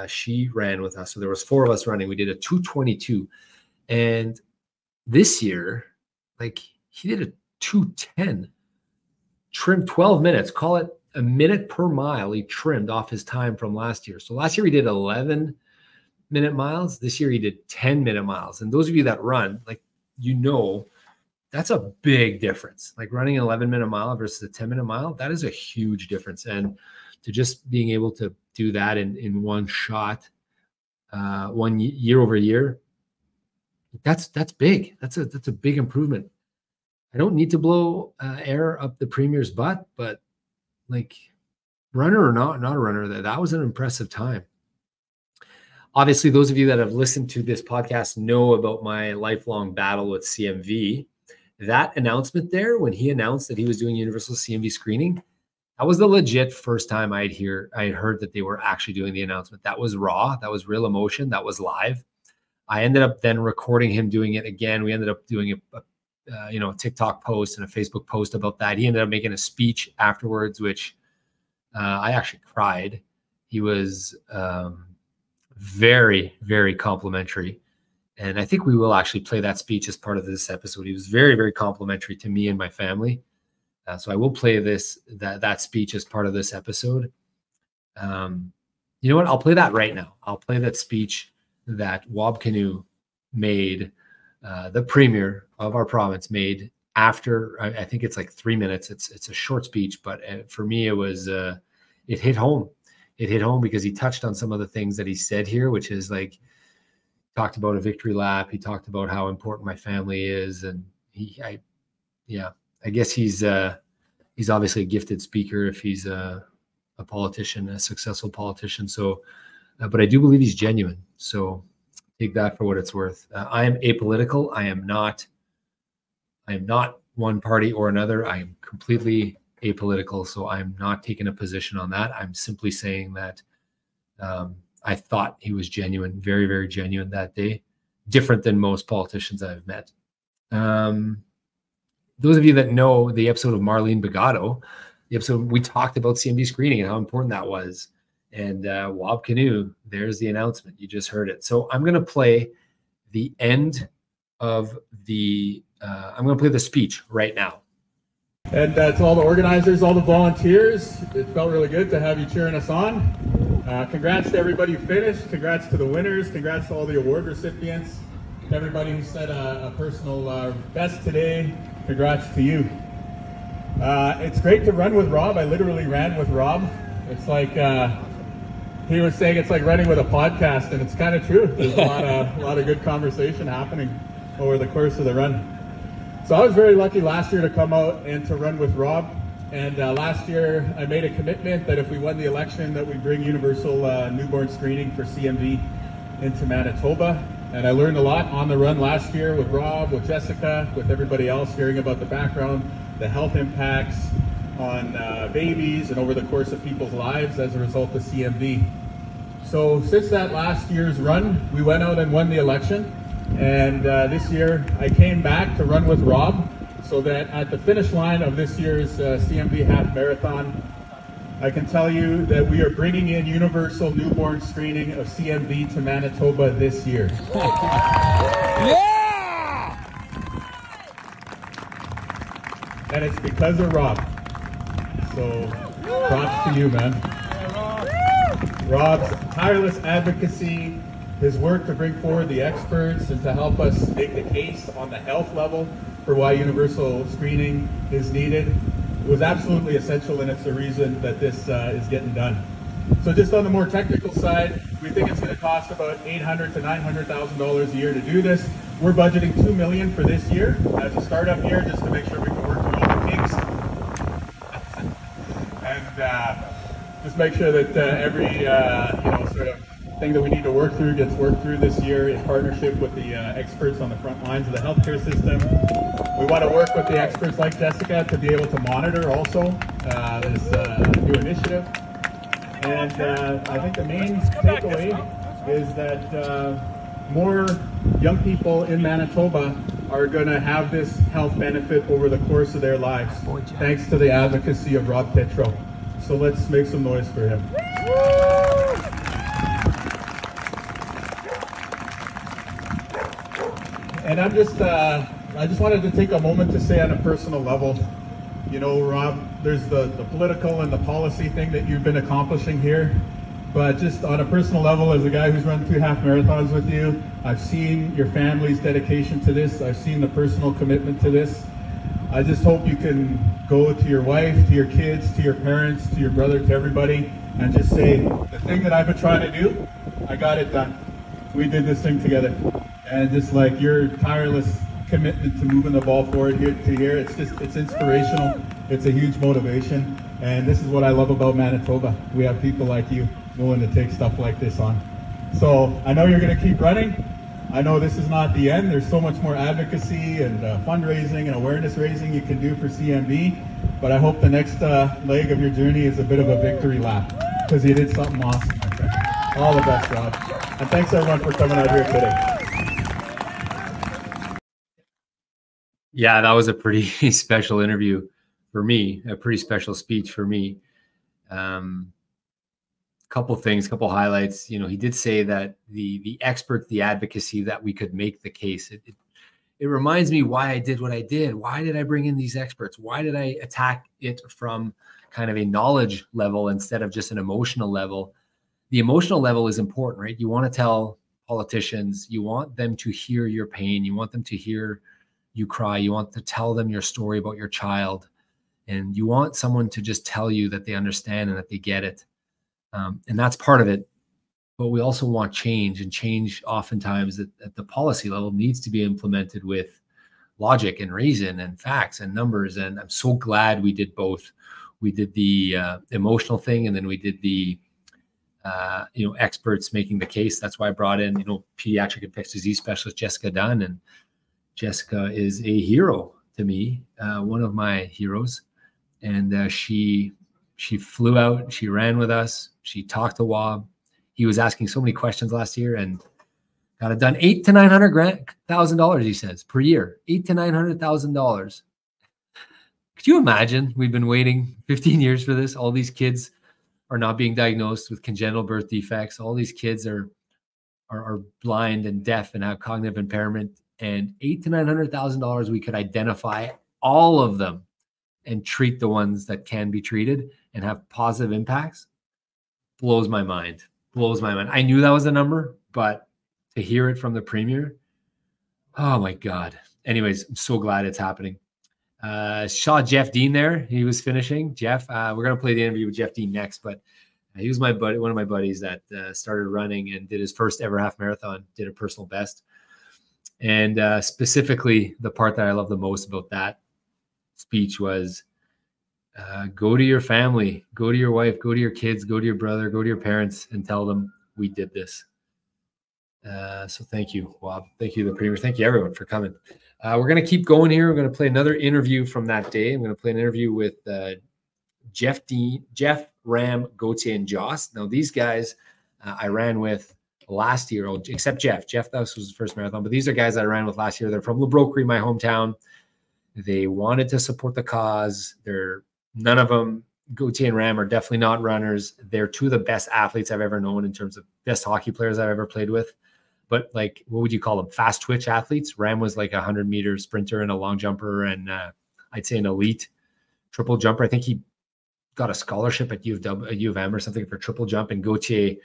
She ran with us. So there was 4 of us running. We did a 2:22. And this year, like, he did a 2:10, trimmed 12 minutes, call it a minute per mile. He trimmed off his time from last year. So last year he did 11-minute miles. This year he did 10-minute miles. And those of you that run, like, that's a big difference. Like, running an 11-minute mile versus a 10-minute mile, that is a huge difference. And to just being able to do that in one shot, 1 year over year, that's big. That's a big improvement. I don't need to blow air up the Premier's butt, but, like, runner or not a runner, that was an impressive time. Obviously, those of you that have listened to this podcast know about my lifelong battle with CMV. That announcement there, when he announced that he was doing universal CMV screening, that was the legit first time I had heard that they were actually doing the announcement. That was raw. That was real emotion. That was live. I ended up then recording him doing it again. We ended up doing a TikTok post and a Facebook post about that. He ended up making a speech afterwards, which I actually cried. He was very, very complimentary. And I think we will actually play that speech as part of this episode. He was very, very complimentary to me and my family. So I will play that speech as part of this episode. You know what? I'll play that right now. I'll play that speech that Wab Kinew made, the Premier of our province made after, I think it's like 3 minutes. It's a short speech, but for me, it was, it hit home. It hit home because he touched on some of the things that he said here, which is, like, talked about a victory lap. He talked about how important my family is. And I guess he's obviously a gifted speaker if he's a politician, a successful politician. So, but I do believe he's genuine. So take that for what it's worth. I am apolitical. I am not one party or another. I am completely apolitical. So I'm not taking a position on that. I'm simply saying that I thought he was genuine, very, very genuine that day, different than most politicians I've met. Those of you that know the episode of Marlene Bagato, the episode we talked about CMV screening and how important that was. And Wab Kinew, there's the announcement. You just heard it. So I'm going to play the end of I'm going to play the speech right now. And to all the organizers, all the volunteers, it felt really good to have you cheering us on. Congrats to everybody who finished. Congrats to the winners. Congrats to all the award recipients. To everybody who set a personal best today. Congrats to you. It's great to run with Rob. I literally ran with Rob. It's like he was saying, it's like running with a podcast, and it's kind of true. There's a lot of good conversation happening over the course of the run. So I was very lucky last year to come out and to run with Rob. And last year I made a commitment that if we won the election that we'd bring universal newborn screening for CMV into Manitoba. And I learned a lot on the run last year with Rob, with Jessica, with everybody else, hearing about the background, the health impacts on babies and over the course of people's lives as a result of CMV. So since that last year's run, we went out and won the election. And this year I came back to run with Rob so that at the finish line of this year's CMV Half Marathon, I can tell you that we are bringing in universal newborn screening of CMV to Manitoba this year. Yeah! And it's because of Rob. So props to you, man. Rob's tireless advocacy, his work to bring forward the experts and to help us make the case on the health level for why universal screening is needed was absolutely essential, and it's the reason that this is getting done. So just on the more technical side, we think it's going to cost about $800,000 to $900,000 a year to do this. We're budgeting $2 million for this year as a startup year, just to make sure we can work through all the kinks and just make sure that every sort of thing that we need to work through gets worked through this year in partnership with the experts on the front lines of the healthcare system. We want to work with the experts like Jessica to be able to monitor also this new initiative. And I think the main takeaway is that more young people in Manitoba are going to have this health benefit over the course of their lives, thanks to the advocacy of Wab Kinew. So let's make some noise for him. And I just wanted to take a moment to say on a personal level, you know, Rob, there's the political and the policy thing that you've been accomplishing here, but just on a personal level, as a guy who's run 2 half marathons with you, I've seen your family's dedication to this. I've seen the personal commitment to this. I just hope you can go to your wife, to your kids, to your parents, to your brother, to everybody, and just say, the thing that I've been trying to do, I got it done. We did this thing together. And just like your tireless commitment to moving the ball forward here to here, it's inspirational. It's a huge motivation. And this is what I love about Manitoba. We have people like you willing to take stuff like this on. So I know you're going to keep running. I know this is not the end. There's so much more advocacy and fundraising and awareness raising you can do for CMV. But I hope the next leg of your journey is a bit of a victory lap, because you did something awesome, my friend. All the best, Rob. And thanks everyone for coming out here today. Yeah, that was a pretty special interview for me, a pretty special speech for me. Couple things, couple highlights. You know, he did say that the experts, the advocacy, that we could make the case. It reminds me why I did what I did. Why did I bring in these experts? Why did I attack it from kind of a knowledge level instead of just an emotional level? The emotional level is important, right? You want to tell politicians, you want them to hear your pain. You want them to hear you cry. You want to tell them your story about your child. And you want someone to just tell you that they understand and that they get it. And that's part of it. But we also want change, and change oftentimes at the policy level needs to be implemented with logic and reason and facts and numbers. And I'm so glad we did both. We did the emotional thing, and then we did the experts making the case. That's why I brought in, pediatric infectious disease specialist Jessica Dunn. And Jessica is a hero to me, one of my heroes. And she flew out, she ran with us, she talked to Wab. He was asking so many questions last year and got it done. $800,000 to $900,000, he says, per year. $800,000 to $900,000. Could you imagine? We've been waiting 15 years for this. All these kids are not being diagnosed with congenital birth defects. All these kids are blind and deaf and have cognitive impairment. And $800,000 to $900,000, we could identify all of them and treat the ones that can be treated and have positive impacts. Blows my mind. Blows my mind. I knew that was a number, but to hear it from the Premier, oh my God. Anyways, I'm so glad it's happening. Saw Jeff Dean there. He was finishing. Jeff, we're going to play the interview with Jeff Dean next, but he was my buddy, one of my buddies that started running and did his first ever half marathon, did a personal best. And specifically, the part that I love the most about that speech was go to your family, go to your wife, go to your kids, go to your brother, go to your parents, and tell them we did this. So thank you, Wab. Thank you, the Premier. Thank you, everyone, for coming. We're going to keep going here. We're going to play another interview from that day. I'm going to play an interview with Jeff Dean, Jeff, Ram, Gauthier, and Joss. Now, these guys I ran with last year, except Jeff. Jeff, that was his first marathon. But these are guys I ran with last year. They're from Lebrokery, my hometown. They wanted to support the cause. None of them, Gauthier and Ram, are definitely not runners. They're two of the best athletes I've ever known in terms of best hockey players I've ever played with. But like, what would you call them? Fast twitch athletes. Ram was like a 100-meter sprinter and a long jumper, and I'd say an elite triple jumper. I think he got a scholarship at U of M or something for triple jump, and Gauthier,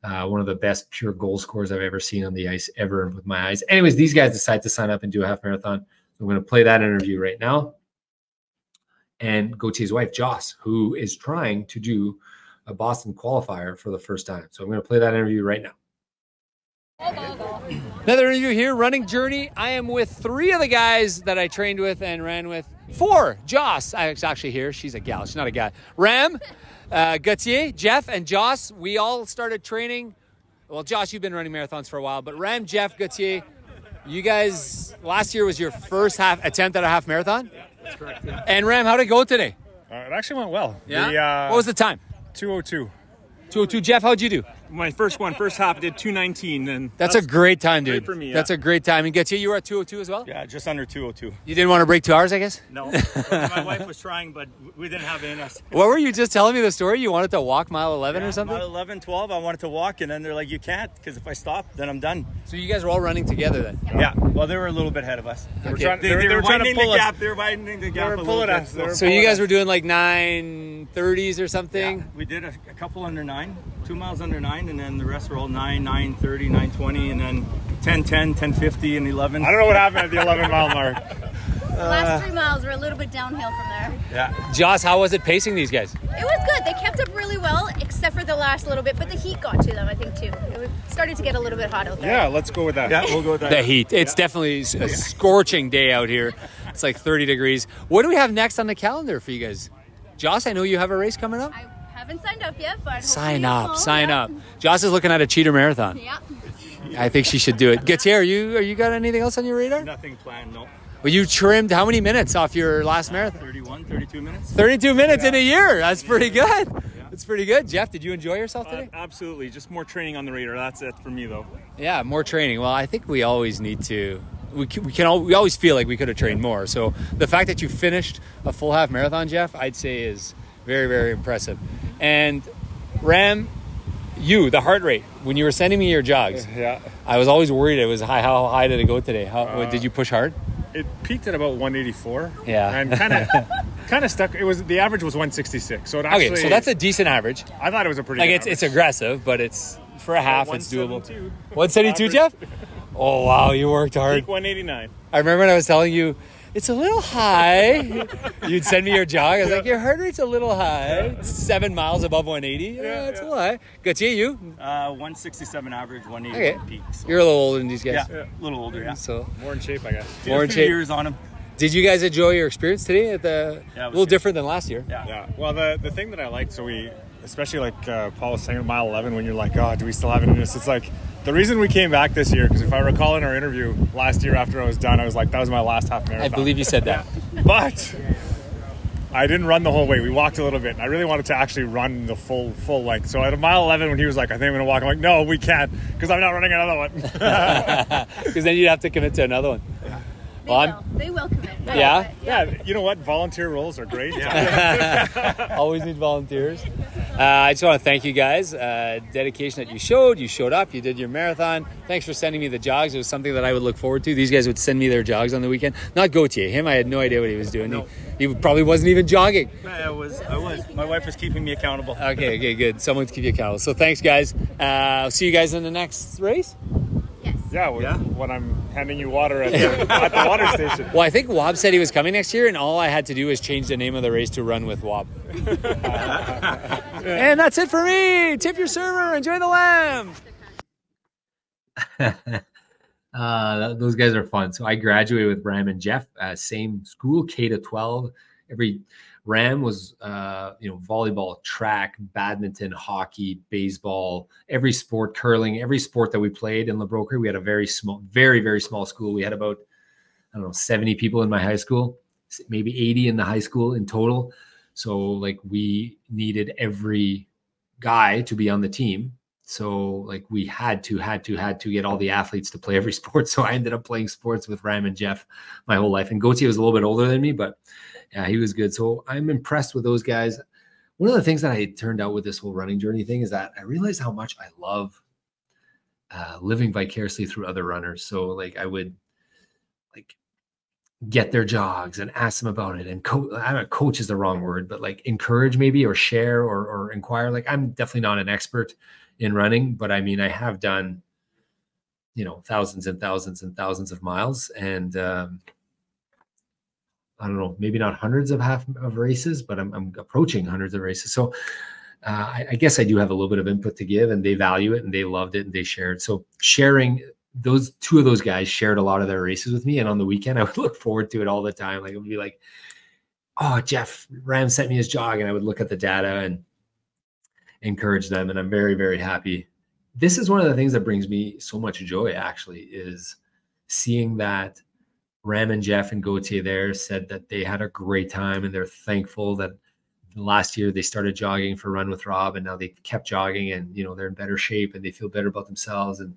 one of the best pure goal scorers I've ever seen on the ice ever with my eyes. Anyways, these guys decided to sign up and do a half marathon. I'm going to play that interview right now. And Gauthier's wife, Joss, who is trying to do a Boston qualifier for the first time. So I'm going to play that interview right now. Another interview here, running journey. I am with 3 of the guys that I trained with and ran with. 4, Joss. I was actually here. She's a gal. She's not a guy. Ram, Gauthier, Jeff, and Joss. We all started training. Well, Josh, you've been running marathons for a while, but Ram, Jeff, Gauthier, you guys, last year was your first attempt at a half marathon? Yeah, that's correct. Yeah. And Ram, how'd it go today? It actually went well. Yeah? What was the time? 2:02. 2:02. Jeff, how'd you do? My first half did 2:19, and that's a great time, dude. Great for me, yeah. That's a great time. And Gauthier, you were at 2:02 as well? Yeah, just under 2:02. You didn't want to break 2 hours, I guess? No. My wife was trying, but we didn't have it in us. What were you just telling me the story? You wanted to walk mile 11 or something? Mile 11, 12, I wanted to walk, and then they're like, you can't, because if I stop, then I'm done. So you guys were all running together then? Yeah. Well, they were a little bit ahead of us. They were trying to pull us. They were widening the gap. They were pulling us. So you guys were doing like 9:30s or something? Yeah. We did a couple under 9, 2 miles under 9, and then the rest were all 9, 9:30, 9:20, and then 10:10, 10:50, and 11. I don't know what happened at the 11-mile mark. The last 3 miles were a little bit downhill from there. Yeah. Joss, how was it pacing these guys? It was good. They kept up really well, except for the last little bit, but the heat got to them, I think, too. It started to get a little bit hot out there. Yeah, let's go with that. Yeah, we'll go with that. The heat. It's definitely a scorching day out here. It's like 30 degrees. What do we have next on the calendar for you guys? Joss, I know you have a race coming up. I haven't signed up yet, but sign up. Joss is looking at a cheater marathon. Yeah. I think she should do it. Gauthier, you got anything else on your radar? Nothing planned, no. Well, you trimmed how many minutes off your last marathon? 31, 32 minutes. 32 minutes in a year. That's pretty good. That's pretty good. Jeff, did you enjoy yourself today? Absolutely. Just more training on the radar. That's it for me, though. Yeah, more training. Well, I think we always need to. We always feel like we could have trained more. So the fact that you finished a full half marathon, Jeff, I'd say is very, very impressive. And Ram, the heart rate when you were sending me your jogs. Yeah. I was always worried it was high. How high did it go today? Did you push hard? It peaked at about 184. Yeah. And kind of stuck. The average was 166. So it actually, okay, so that's a decent average. I thought it was a pretty good average. It's aggressive, but it's for a half, it's doable. 172, Average. Jeff? Oh wow, you worked hard. Peak 189. I remember when I was telling you it's a little high. You'd send me your jog. I was like, your heart rate's a little high. It's 7 miles above 180. Yeah, it's a little high. Gauthier, you? 167 average, 180 peak. So. You're a little older than these guys. Yeah, a little older, yeah. So more in shape, I guess. More in shape. Years on him. Did you guys enjoy your experience today? A little different than last year. Yeah. Well, the thing that I liked, so especially like Paul was saying, mile 11, when you're like, oh, do we still have it in us? It's like, the reason we came back this year, because if I recall in our interview last year after I was done, I was like, that was my last half marathon. I believe you said that. But I didn't run the whole way. We walked a little bit, and I really wanted to actually run the full length. So at mile 11, when he was like, I think I'm going to walk, I'm like, no, we can't, because I'm not running another one. Because then you'd have to commit to another one. Yeah. They will commit. Yeah? Yeah, you know what? Volunteer roles are great. Always need volunteers. I just want to thank you guys. Dedication that you showed up, you did your marathon. Thanks for sending me the jogs. It was something that I would look forward to. These guys would send me their jogs on the weekend. Not Gauthier. Him, I had no idea what he was doing. No. He probably wasn't even jogging. I was. My wife was keeping me accountable. Okay, good. Someone to keep you accountable. So thanks, guys. I'll see you guys in the next race. Yeah, when I'm handing you water at the water station. Well, I think Wab said he was coming next year, and all I had to do was change the name of the race to Run with Wab. And that's it for me. Tip your server. Enjoy the lamb. Those guys are fun. So I graduated with Ram and Jeff, same school, K to 12. Ram was, volleyball, track, badminton, hockey, baseball, every sport, curling, every sport that we played in LeBroker. We had a very small, very, very small school. We had about, 70 people in my high school, maybe 80 in the high school in total. So like we needed every guy to be on the team. So like we had to get all the athletes to play every sport. So I ended up playing sports with Ram and Jeff my whole life. And Gauthier was a little bit older than me, but yeah, he was good. So I'm impressed with those guys. One of the things that I turned out with this whole running journey thing is that I realized how much I love living vicariously through other runners. So like I would get their jogs and ask them about it. And I don't know, coach is the wrong word, but like encourage maybe, or share, or inquire. Like, I'm definitely not an expert in running, but I mean, I have done, you know, thousands and thousands and thousands of miles. And I don't know, maybe not hundreds of races, but I'm approaching hundreds of races. So I guess I do have a little bit of input to give, and they value it and they loved it and they shared. So sharing, those two of those guys shared a lot of their races with me. And on the weekend, I would look forward to it all the time. Like, it would be like, oh, Jeff Ram sent me his jog, and I would look at the data and encourage them. And I'm very, very happy. This is one of the things that brings me so much joy, actually, is seeing that Ram and Jeff and Gauthier there said that they had a great time, and they're thankful that last year they started jogging for Run with Rob, and now they kept jogging, and, you know, they're in better shape and they feel better about themselves, and,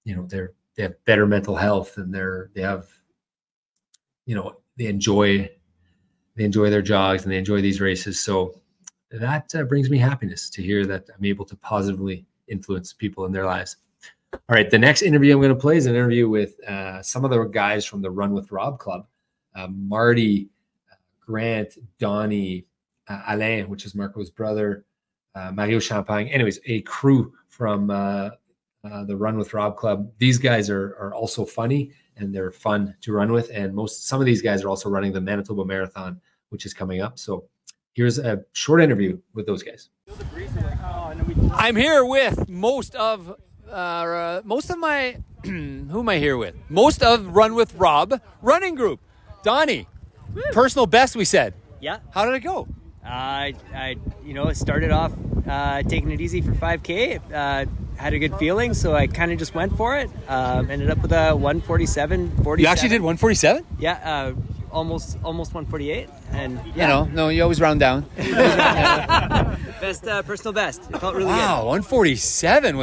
you know, they have better mental health, and they have, you know, they enjoy their jogs and they enjoy these races. So that brings me happiness to hear that I'm able to positively influence people in their lives. All right, the next interview I'm going to play is an interview with some of the guys from the Run with Rob Club, Marty, Grant, Donnie, Alain, which is Marco's brother, Mario Champagne. Anyways, a crew from the Run with Rob Club. These guys are also funny, and they're fun to run with. And some of these guys are also running the Manitoba Marathon, which is coming up. So here's a short interview with those guys. I'm here with most of my who am I here with? Most of Run with Rob running group. Donnie, woo. Personal best, we said. Yeah. How did it go? I started off taking it easy for 5K. Had a good feeling, so I kind of just went for it. Ended up with a 1:47:47. You actually did 1:47? Yeah, almost 1:48. And yeah. No, you always round down. Best personal best. It felt really good. Wow, good. 1:47.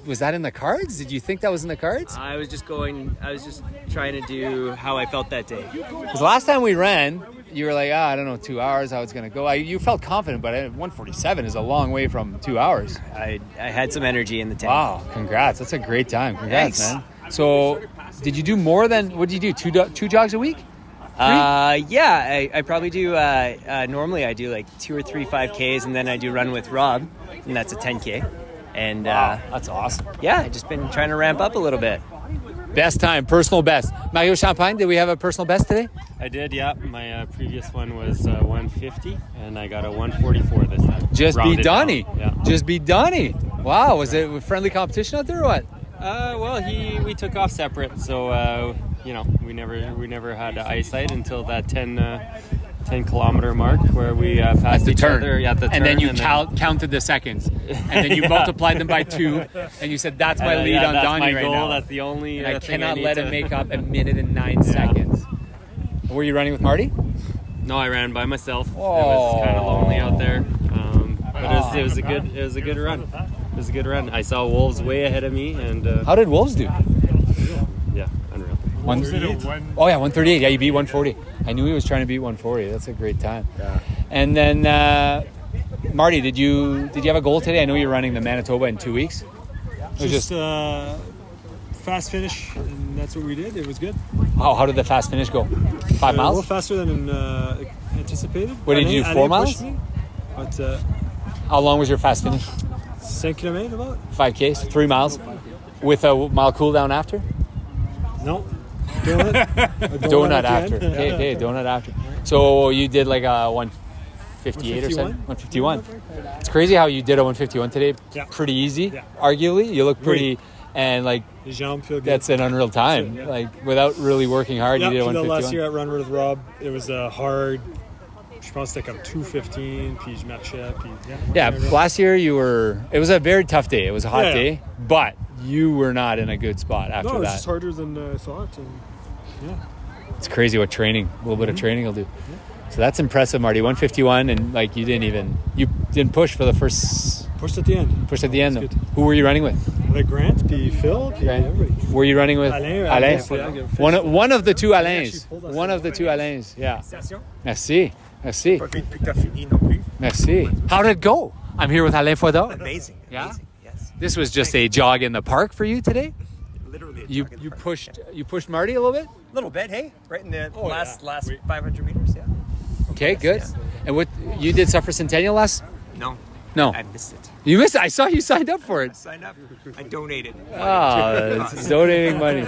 Was that in the cards? Did you think that was in the cards? I was just trying to do how I felt that day. Because last time we ran, you were like, I don't know, 2 hours, how it's going to go. You felt confident, but 1:47 is a long way from 2 hours. I had some energy in the tank. Wow, congrats. That's a great time. Congrats, Thanks. Man. So, did you do more than, what did you do, two jogs a week? Yeah, I probably do, normally I do like 2 or 3 5Ks, and then I do Run with Rob, and that's a 10K. And wow, that's awesome. Yeah, I've just been trying to ramp up a little bit. Best time, personal best. Mario Champagne, did we have a personal best today? I did, yeah. My previous one was 150, and I got a 144 this time. Just beat Donnie. Yeah. Just beat Donnie. Wow, was it a friendly competition out there or what? Well, we took off separate, so we never had eyesight until that 10-kilometer mark where we passed each other at the turn. And then you counted the seconds, and then you multiplied them by 2, and you said, "That's my lead on Donnie right now." That's the only. And I cannot let him make up 1 minute and 9 seconds. Were you running with Marty? No, I ran by myself. Oh. It was kind of lonely out there, but it was a good run. It was a good run. I saw Wolves way ahead of me, and how did Wolves do? Yeah, unreal. 138. Oh yeah, 138. Yeah, you beat 140. I knew he was trying to beat 140. That's a great time. Yeah. And then Marty, did you have a goal today? I know you're running the Manitoba in 2 weeks. Just fast finish, and that's what we did. It was good. Oh, how did the fast finish go? 5 miles? A little faster than anticipated. What did you do? 4 miles? Me, but how long was your fast finish? 5 km about. 5K, so 3 miles, with a mile cool down after. No. Donut after. Okay, donut after. So you did like a 158 or something? 151. It's crazy how you did a 151 today. Yeah. Pretty easy, yeah. Arguably. You look pretty, and like that's an unreal time. Yeah. Like without really working hard, you did a 151. Last year at Run with Rob, it was a hard. Je pense c'était comme 2:15, puis je marchais, puis yeah. Last year it was a very tough day. It was a hot day, but you were not in a good spot after that. No, it was just harder than I thought, and yeah. It's crazy what training, a little bit of training will do. Yeah. So that's impressive, Marty. 151, and like you didn't push for the first. Pushed at the end. Pushed at the end. Who were you running with? With Grant, puis Phil, puis everybody. Were you running with Alain? One of the two Alains. One of the two Alains. Yeah. Merci. Merci. Merci. How did it go? I'm here with Alain Fodor. Amazing. Yeah? Amazing. Yes. This was just a jog in the park for you today? literally. You pushed Marty a little bit. A little bit, hey, right in the last 500 meters, yeah. Okay, good. Yeah. And what you did suffer Centennial last? No. No. I missed it. You missed it. I saw you signed up for it. I signed up. I donated. Oh, donating money.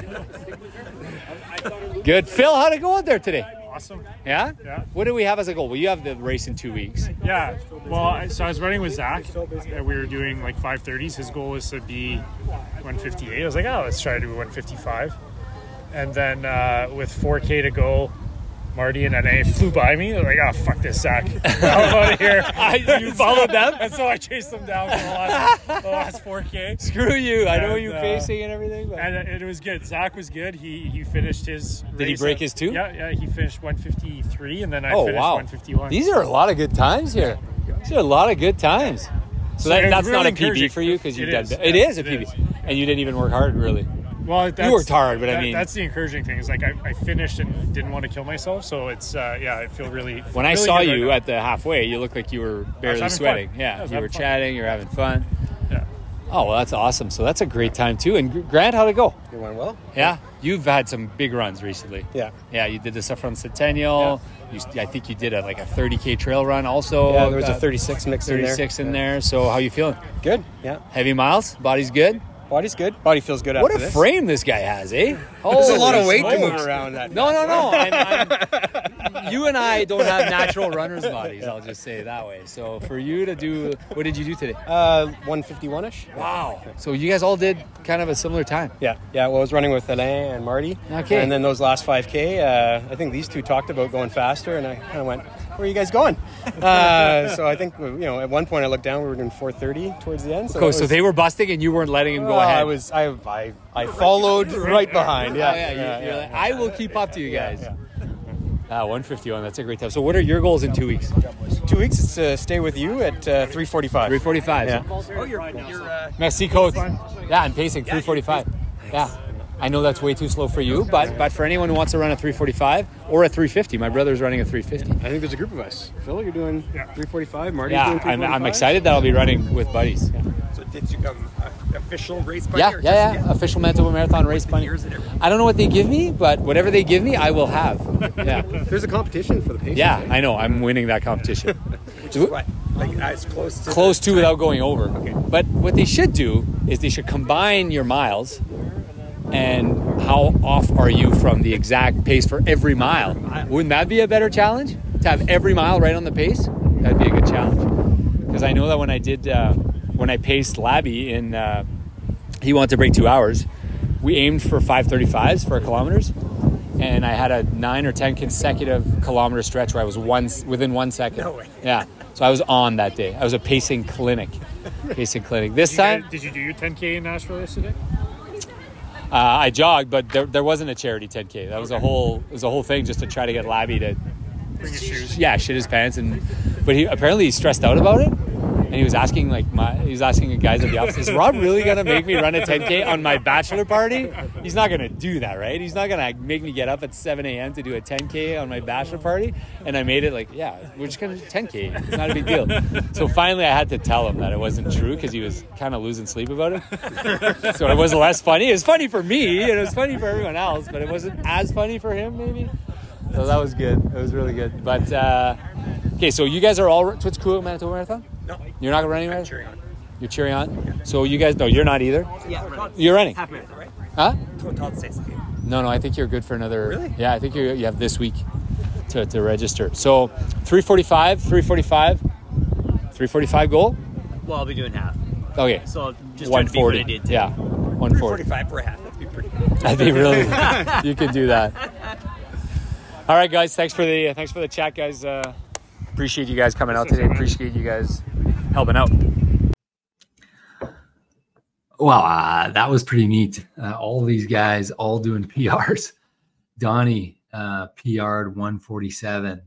Good. Phil, how'd it go out there today? Awesome. Yeah? Yeah. What do we have as a goal? Well, you have the race in 2 weeks. Yeah. Well, so I was running with Zach. We were doing like 5:30s. His goal was to be 158. I was like, oh, let's try to do 155. And then with 4K to go, Marty and NA flew by me. I was like, oh, fuck this, Zach. I'm out of here. You followed them? And so I chased them down for the last 4K. Screw you. I know you pacing and everything. But... And it was good. Zach was good. He finished his race. Did he break his 2? Yeah. He finished 153, and then I finished 151. These are a lot of good times here. These are a lot of good times. So that's really not a PB for you because you've done that. It is a PB. And you didn't even work hard, really. Well, you worked hard, but I mean... That's the encouraging thing. Is like I finished and didn't want to kill myself, so it's, I feel really... When I saw you at the halfway, you looked like you were barely sweating. Fun. Yeah, you were chatting, you were having fun. Yeah. Oh, well, that's awesome. So that's a great time, too. And Grant, how'd it go? It went well. Yeah? You've had some big runs recently. Yeah. Yeah, you did the stuff from Centennial. Yeah. I think you did a 30K trail run also. Yeah, there was a 36 mix in there. 36 in there. So how you feeling? Good, yeah. Heavy miles? Body's good? Body's good. Body feels good after this. What a frame this guy has, eh? There's a lot of weight to move around. No. You and I don't have natural runners' bodies, I'll just say it that way. So for you to do, what did you do today? 151-ish. Wow. So you guys all did kind of a similar time. Yeah. Well, I was running with Alain and Marty. Okay. And then those last 5K, I think these two talked about going faster, and I kind of went, where are you guys going? So I think, at one point I looked down, we were doing 4:30 towards the end. So they were busting and you weren't letting him go ahead. I followed right behind. You're like, I will keep up to you guys. 151, that's a great time. So what are your goals in 2 weeks? 2 weeks is to stay with you at 3:45. 3:45. Yeah. Oh, you're Merci, coach. Yeah, I'm pacing 3:45. Yeah. I know that's way too slow for you, but for anyone who wants to run a 3:45 or a 3:50, my brother's running a 3:50. I think there's a group of us. Phil, you're doing 3:45. Marty's doing 3:45. I'm excited that I'll be running with buddies. Yeah. So did you become official race bunny? Yeah. Official Manitoba Marathon race bunny. I don't know what they give me, but whatever they give me, I will have. Yeah. There's a competition for the pace. Yeah, I know. I'm winning that competition. Which is what? Like as close to without going over. Okay. But what they should do is they should combine your miles and how off are you from the exact pace for every mile. Wouldn't that be a better challenge? To have every mile right on the pace? That'd be a good challenge. Because I know that when I paced Labby he wanted to break 2 hours, we aimed for 5:35s for kilometers, and I had a 9 or 10 consecutive kilometer stretch where I was within 1 second. No way. Yeah, so I was on that day. I was a pacing clinic. This time... Did you do your 10K in Nashville yesterday? I jogged, but there wasn't a charity 10K. That was a whole thing just to try to get Labby to bring his shoes. Yeah, shit his pants, but he apparently stressed out about it, and he was asking the guys at the office, is Rob really gonna make me run a 10K on my bachelor party? He's not gonna do that, right? He's not gonna make me get up at 7 a.m. to do a 10K on my bachelor party. And I made it we're just gonna do 10K. It's not a big deal. So finally I had to tell him that it wasn't true because he was kind of losing sleep about it. So it was less funny. It was funny for me and it was funny for everyone else, but it wasn't as funny for him maybe. So that was good. It was really good. But okay, so you guys are all what's cool at Manitoba Marathon? No. You're not running right? Cheering on. You're cheering on? Yeah. So you guys, no, you're not either? Yeah, you're running? Half marathon, right? Huh? Total States. No, I think you're good for another. Really? Yeah, I think you have this week to register. So 3:45 goal? Well, I'll be doing half. Okay. So I'll just try to beat what I did today. Yeah, 140. 3:45 for a half. That'd be pretty good. I think really you could do that. All right, guys. Thanks for the chat, guys. Appreciate you guys coming out today. Appreciate you guys helping out. Well, that was pretty neat. All these guys all doing PRs. Donnie PR'd 147.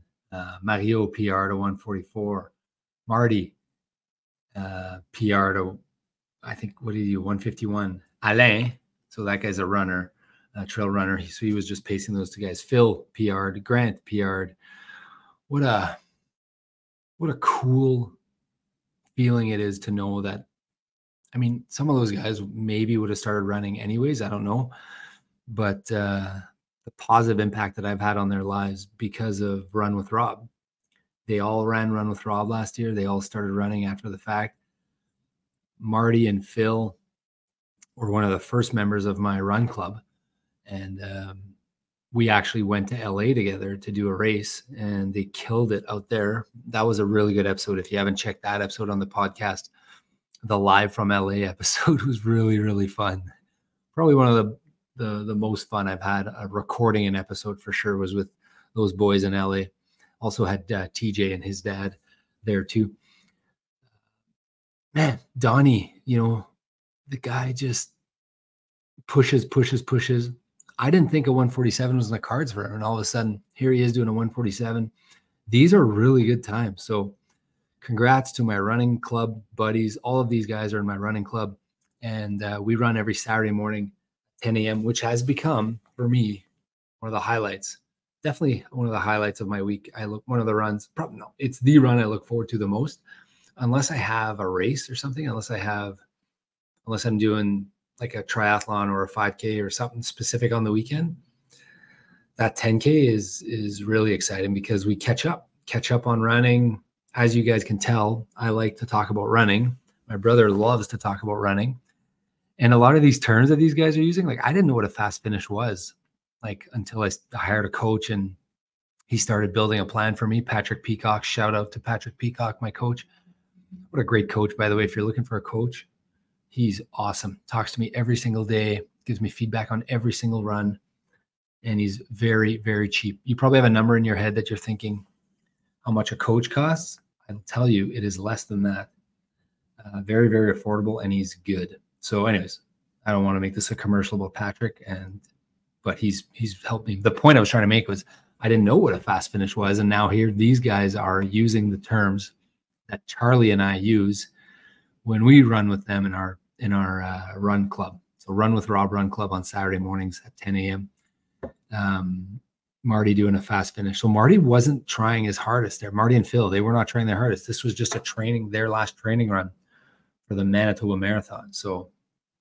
Mario PR'd 144. Marty PR'd I think, what did he do? 151. Alain, so that guy's a runner, a trail runner. So he was just pacing those two guys. Phil PR'd. Grant PR'd. What a cool feeling it is to know that I mean, some of those guys maybe would have started running anyways. I don't know. But the positive impact that I've had on their lives because of Run with Rob. They all ran Run with Rob last year. They all started running after the fact. Marty and Phil were one of the first members of my run club. And we actually went to LA together to do a race, and they killed it out there. That was a really good episode. If you haven't checked that episode on the podcast, the live from LA episode was really, really fun. Probably one of the most fun I've had recording an episode for sure was with those boys in LA. Also had TJ and his dad there too. Man, Donnie, the guy just pushes. I didn't think a 147 was in the cards for him. And all of a sudden, here he is doing a 147. These are really good times. So congrats to my running club buddies. All of these guys are in my running club. And we run every Saturday morning, 10 a.m., which has become, for me, one of the highlights. Definitely one of the highlights of my week. One of the runs, probably no, it's the run I look forward to the most. Unless I have a race or something, unless I'm doing like a triathlon or a 5K or something specific on the weekend, that 10K is really exciting because we catch up on running. As you guys can tell, I like to talk about running. My brother loves to talk about running. And a lot of these terms that these guys are using, like I didn't know what a fast finish was, like until I hired a coach and he started building a plan for me. Patrick Peacock, shout out to Patrick Peacock, my coach. What a great coach, by the way. If you're looking for a coach, he's awesome. Talks to me every single day, gives me feedback on every single run. And he's very, very cheap. You probably have a number in your head that you're thinking how much a coach costs. I'll tell you, it is less than that. Very, very affordable, and he's good. So anyways, I don't want to make this a commercial about Patrick, but he's helped me. The point I was trying to make was I didn't know what a fast finish was. And now here, these guys are using the terms that Charlie and I use when we run with them in our run club. So Run with Rob Run Club on Saturday mornings at 10 a.m. Marty doing a fast finish. So Marty wasn't trying his hardest there. Marty and Phil, they were not trying their hardest. This was just their last training run for the Manitoba Marathon. So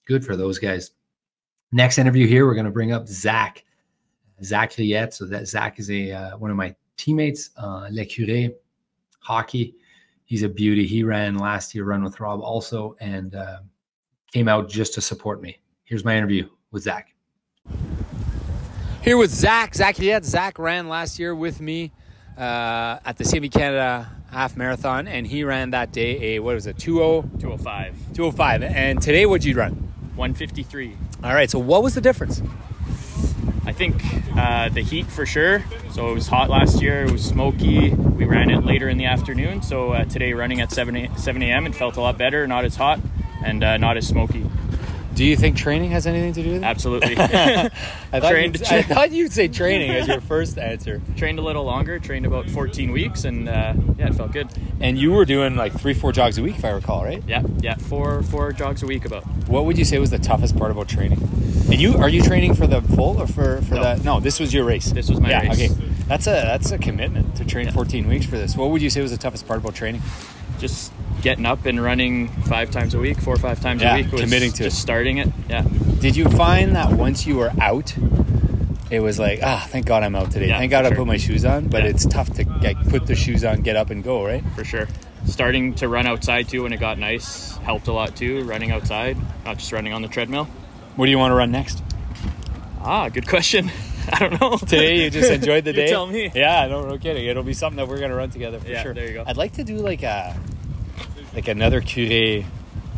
good for those guys. Next interview here, we're going to bring up Zach Riette. So that Zach is one of my teammates, L'Écurie hockey. He's a beauty. He ran last year, Run with Rob also, and came out just to support me. Here's my interview with Zach. Here with Zach Riette. Zach ran last year with me at the CMV Canada Half Marathon, and he ran that day a, 205. 205. And today, what'd you run? 153. All right, so what was the difference? I think the heat for sure. So it was hot last year. It was smoky. We ran it later in the afternoon. So today running at 7 a.m. it felt a lot better, not as hot and not as smoky. Do you think training has anything to do with it? Absolutely. I thought you'd say training as your first answer. Trained a little longer, trained about 14 weeks, and it felt good. And you were doing like 3-4 jogs a week, if I recall, right? Yeah, four jogs a week about. What would you say was the toughest part about training? And are you training for the full or for that? No, this was your race. This was my race. Okay. That's a commitment to train 14 weeks for this. What would you say was the toughest part about training? Just getting up and running 5 times a week, 4 or 5 times a week. Committing to just starting it. Yeah. Did you find that once you were out, it was like, thank God I'm out today. Yeah, thank God I put my shoes on. But it's tough to put the shoes on, get up and go, right? For sure. Starting to run outside too when it got nice helped a lot too. Running outside, not just running on the treadmill. What do you want to run next? Good question. I don't know. Today you just enjoyed the day? You tell me. Yeah, no kidding. It'll be something that we're going to run together for sure. There you go. I'd like to do like another Curé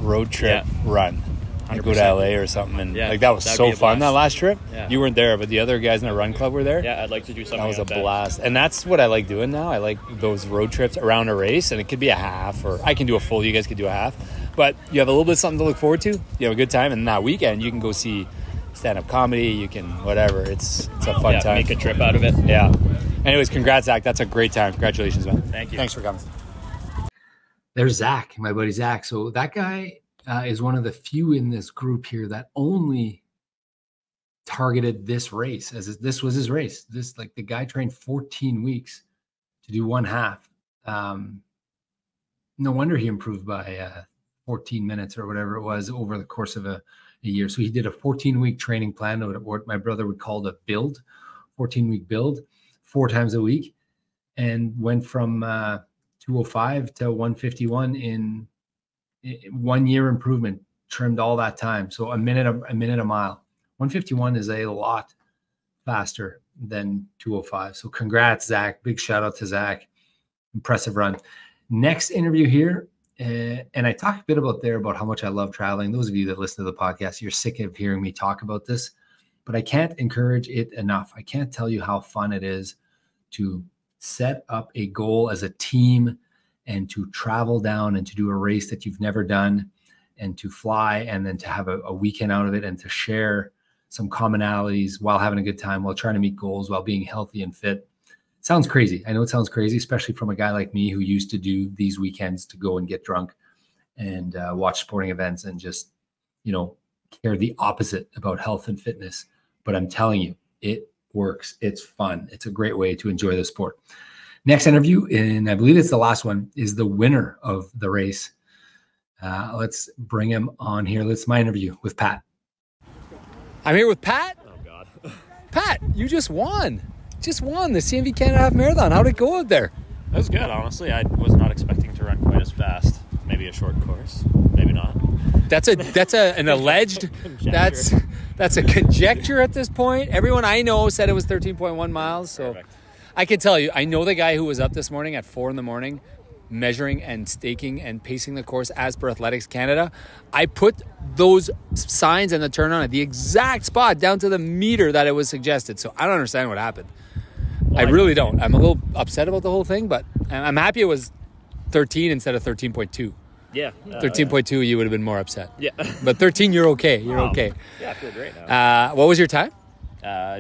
road trip run. And go to LA or something. And that was so fun that last trip. Yeah. You weren't there, but the other guys in the run club were there. Yeah, I'd like to do something. That was a blast. And that's what I like doing now. I like those road trips around a race, and it could be a half, or I can do a full, you guys could do a half. But you have a little bit of something to look forward to. You have a good time, and that weekend you can go see stand-up comedy, you can whatever. It's a fun time. Make a trip out of it. Yeah. Anyways, congrats, Zach. That's a great time. Congratulations, man. Thank you. Thanks for coming. There's Zach, my buddy Zach. So that guy is one of the few in this group here that only targeted this race as this was his race. The guy trained 14 weeks to do one half. No wonder he improved by 14 minutes or whatever it was over the course of a year. So he did a 14-week training plan, what my brother would call the build, 14-week build, 4 times a week, and went from 205 to 151 in 1 year improvement, trimmed all that time. So a minute a mile. 151 is a lot faster than 205. So congrats, Zach. Big shout out to Zach. Impressive run. Next interview here. And I talked a bit about how much I love traveling. Those of you that listen to the podcast, you're sick of hearing me talk about this, but I can't encourage it enough. I can't tell you how fun it is to set up a goal as a team and to travel down and to do a race that you've never done and to fly and then to have a weekend out of it and to share some commonalities while having a good time, while trying to meet goals, while being healthy and fit. Sounds crazy. I know it sounds crazy, especially from a guy like me who used to do these weekends to go and get drunk and watch sporting events and just, care the opposite about health and fitness. But I'm telling you, it works. It's fun. It's a great way to enjoy the sport. Next interview, and I believe it's the last one, is the winner of the race. Let's bring him on here. Let's my interview with Pat. I'm here with Pat. Oh, God. Pat, you just won. Just won the CMV Canada Half Marathon. How'd it go out there? It was good, honestly. I was not expecting to run quite as fast. Maybe a short course, maybe not. That's an alleged that's a conjecture at this point. Everyone I know said it was 13.1 miles. So perfect. I can tell you, I know the guy who was up this morning at 4 a.m. measuring and staking and pacing the course as per Athletics Canada. I put those signs and the turn on at the exact spot down to the meter that it was suggested. So I don't understand what happened. Well, I really don't. I'm a little upset about the whole thing, but I'm happy it was 13 instead of 13.2. Yeah. 13.2, you would have been more upset. Yeah. But 13, you're okay. You're okay. Yeah, I feel great now. What was your time?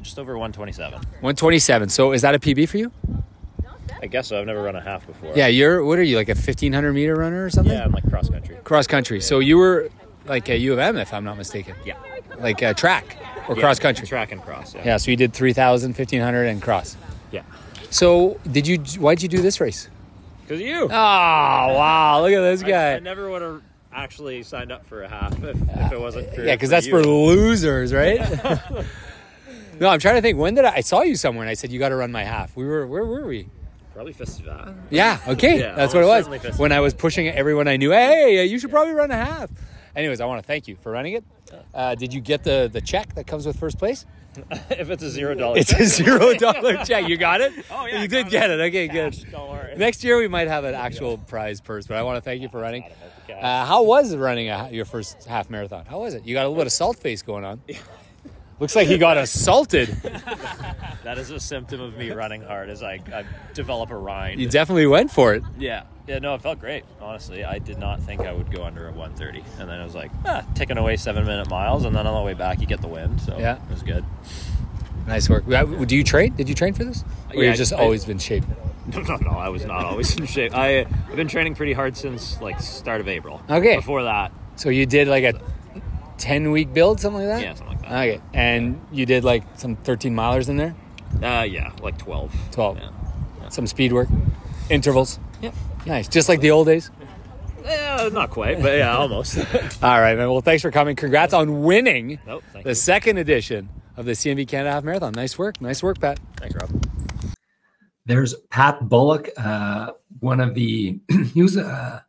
Just over 127. 127. So is that a PB for you? I guess so. I've never run a half before. Yeah, what are you, like a 1,500 meter runner or something? Yeah, I'm like cross country. Cross country. Yeah. So you were like a U of M, if I'm not mistaken. Yeah. Like a track or cross country? Track and cross, Yeah, so you did 3,000, 1,500 and cross. Yeah. So why'd you do this race? Because of you. Oh, wow. Look at this guy. I never would have actually signed up for a half if it wasn't for Yeah, because that's for losers, right? No, I'm trying to think. When did I saw you somewhere and I said, you got to run my half. Where were we? Probably Festival. Yeah, okay. Yeah, that's what it was. When I was pushing everyone I knew, hey, you should probably run a half. Anyways, I want to thank you for running it. Did you get the check that comes with first place? If it's a $0 It's a $0 check. You got it? Oh, yeah. You did get it. Okay, cash, good. Don't worry. Next year, we might have an actual prize purse, but I want to thank you for running. How was running your first half marathon? How was it? You got a little bit of salt face going on. Looks like he got assaulted. That is a symptom of me running hard as I develop a rind. You definitely went for it. Yeah, no, it felt great. Honestly, I did not think I would go under at 130. And then it was like, taking away 7-minute miles. And then on the way back, you get the wind. So yeah. It was good. Nice work. Do you train? Did you train for this? Or you've just always been in shape? No, I was not always in shape. I've been training pretty hard since like start of April. Okay. Before that. So you did like a 10-week build, something like that? Yeah, something like that. Okay. And you did like some 13 milers in there? Yeah, like 12. 12. Yeah. Some speed work. Intervals. Yeah. Nice. Just like the old days? Not quite, but yeah, almost. All right, man. Well, thanks for coming. Congrats on winning thank the you. second edition of the CMV Canada Half Marathon. Nice work. Nice work, Pat. Thanks, Rob. There's Pat Bulloch, one of the, he was a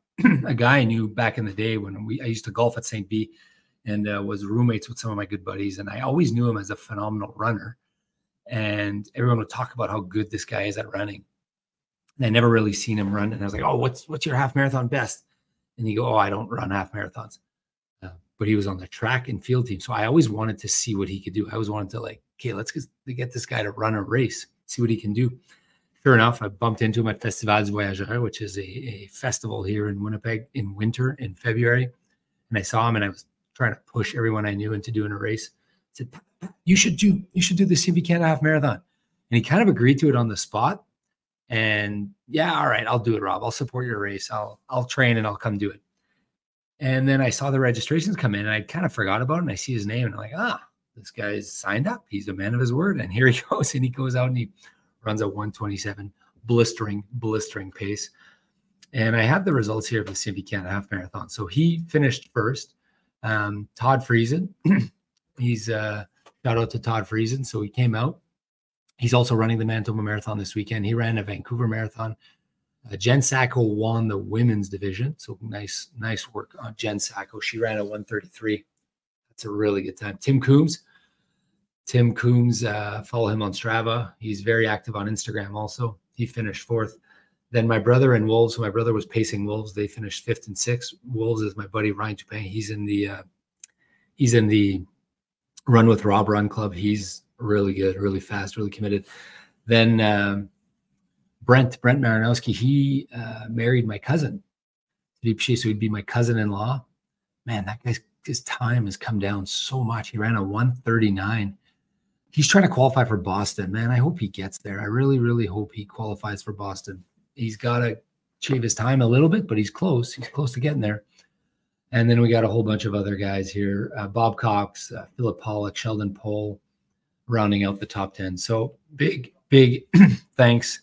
guy I knew back in the day when I used to golf at St. B and was roommates with some of my good buddies. And I always knew him as a phenomenal runner. And everyone would talk about how good this guy is at running. And I never really seen him run. And I was like, oh, what's your half marathon best? And you go, oh, I don't run half marathons. But he was on the track and field team. So I always wanted to see what he could do. I always wanted to okay, let's get this guy to run a race, see what he can do. Sure enough, I bumped into him at Festival du Voyageur, which is a festival here in Winnipeg in winter, in February. And I saw him and I was trying to push everyone I knew into doing a race. I said, you should do the CMV Canada Half Marathon. And he kind of agreed to it on the spot. And yeah, all right, I'll do it, Rob. I'll support your race. I'll train and I'll come do it. And then I saw the registrations come in and I kind of forgot about it. And I see his name and I'm like, this guy's signed up. He's a man of his word. And here he goes. And he goes out and he runs a 127 blistering pace. And I have the results here of the CMV Canada Half Marathon. So he finished first. Todd Friesen. He's shout out to Todd Friesen. So he came out. He's also running the Manitoba Marathon this weekend. He ran a Vancouver Marathon. Jen Sacco won the women's division. So nice work on Jen Sacco. She ran a 1:33. That's a really good time. Tim Coombs, follow him on Strava. He's very active on Instagram also. He finished 4th. Then my brother and Wolves, my brother was pacing Wolves. They finished 5th and 6th. Wolves is my buddy Ryan Dupin. He's in the Run with Rob Run Club. He's really good, really fast, really committed. Then Brent Marinowski, he married my cousin. So he'd be my cousin-in-law. Man, that guy's his time has come down so much. He ran a 1:39. He's trying to qualify for Boston. Man, I hope he gets there. I really, really hope he qualifies for Boston. He's got to shave his time a little bit, but he's close. He's close to getting there. And then we got a whole bunch of other guys here. Bob Cox, Philip Pollock, Sheldon Pohl, rounding out the top 10. So big thanks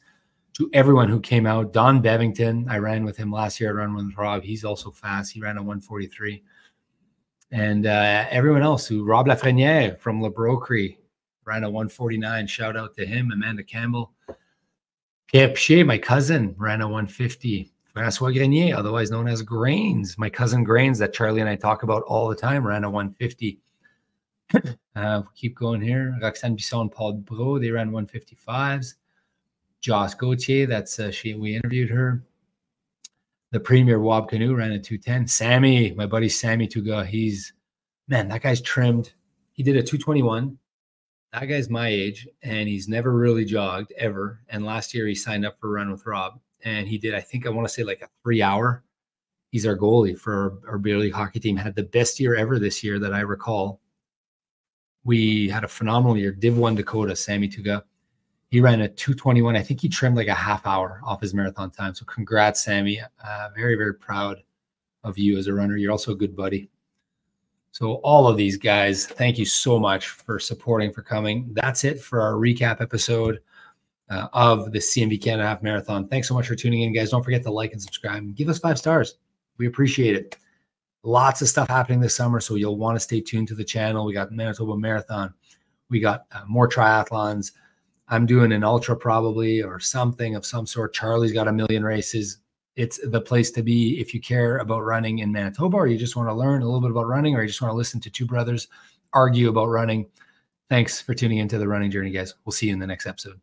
to everyone who came out. Don Bevington, I ran with him last year at Run with Rob. He's also fast. He ran a 1:43. And everyone else who, Rob Lafreniere from Le Brocry, ran a 1:49. Shout out to him. Amanda Campbell. Pierre Piché, my cousin, ran a 1:50. Francois Grenier, otherwise known as Grains, my cousin Grains that Charlie and I talk about all the time, ran a 1:50. Keep going here. Roxane Bisson and Paul Bro, they ran 1:55s. Joss Gauthier, we interviewed her. The Premier Wab Kinew ran a 2:10. Sammy, my buddy Sammy Tuga, that guy's trimmed. He did a 2:21. That guy's my age, and he's never really jogged ever. And last year he signed up for Run with Rob, and he did, I want to say like a 3-hour. He's our goalie for our beer league hockey team. Had the best year ever this year that I recall. We had a phenomenal year. Div 1 Dakota, Sammy Tuga. He ran a 2:21. I think he trimmed like a half hour off his marathon time. So congrats, Sammy. Very, very proud of you as a runner. You're also a good buddy. So all of these guys, thank you so much for supporting, for coming. That's it for our recap episode of the CMV Canada Half Marathon. Thanks so much for tuning in, guys. Don't forget to like and subscribe and give us 5 stars. We appreciate it. Lots of stuff happening this summer, so you'll want to stay tuned to the channel. We got Manitoba Marathon. We got more triathlons. I'm doing an ultra probably, or something of some sort. Charlie's got a million races. It's the place to be if you care about running in Manitoba, or you just want to learn a little bit about running, or you just want to listen to two brothers argue about running. Thanks for tuning into the running journey, guys. We'll see you in the next episode.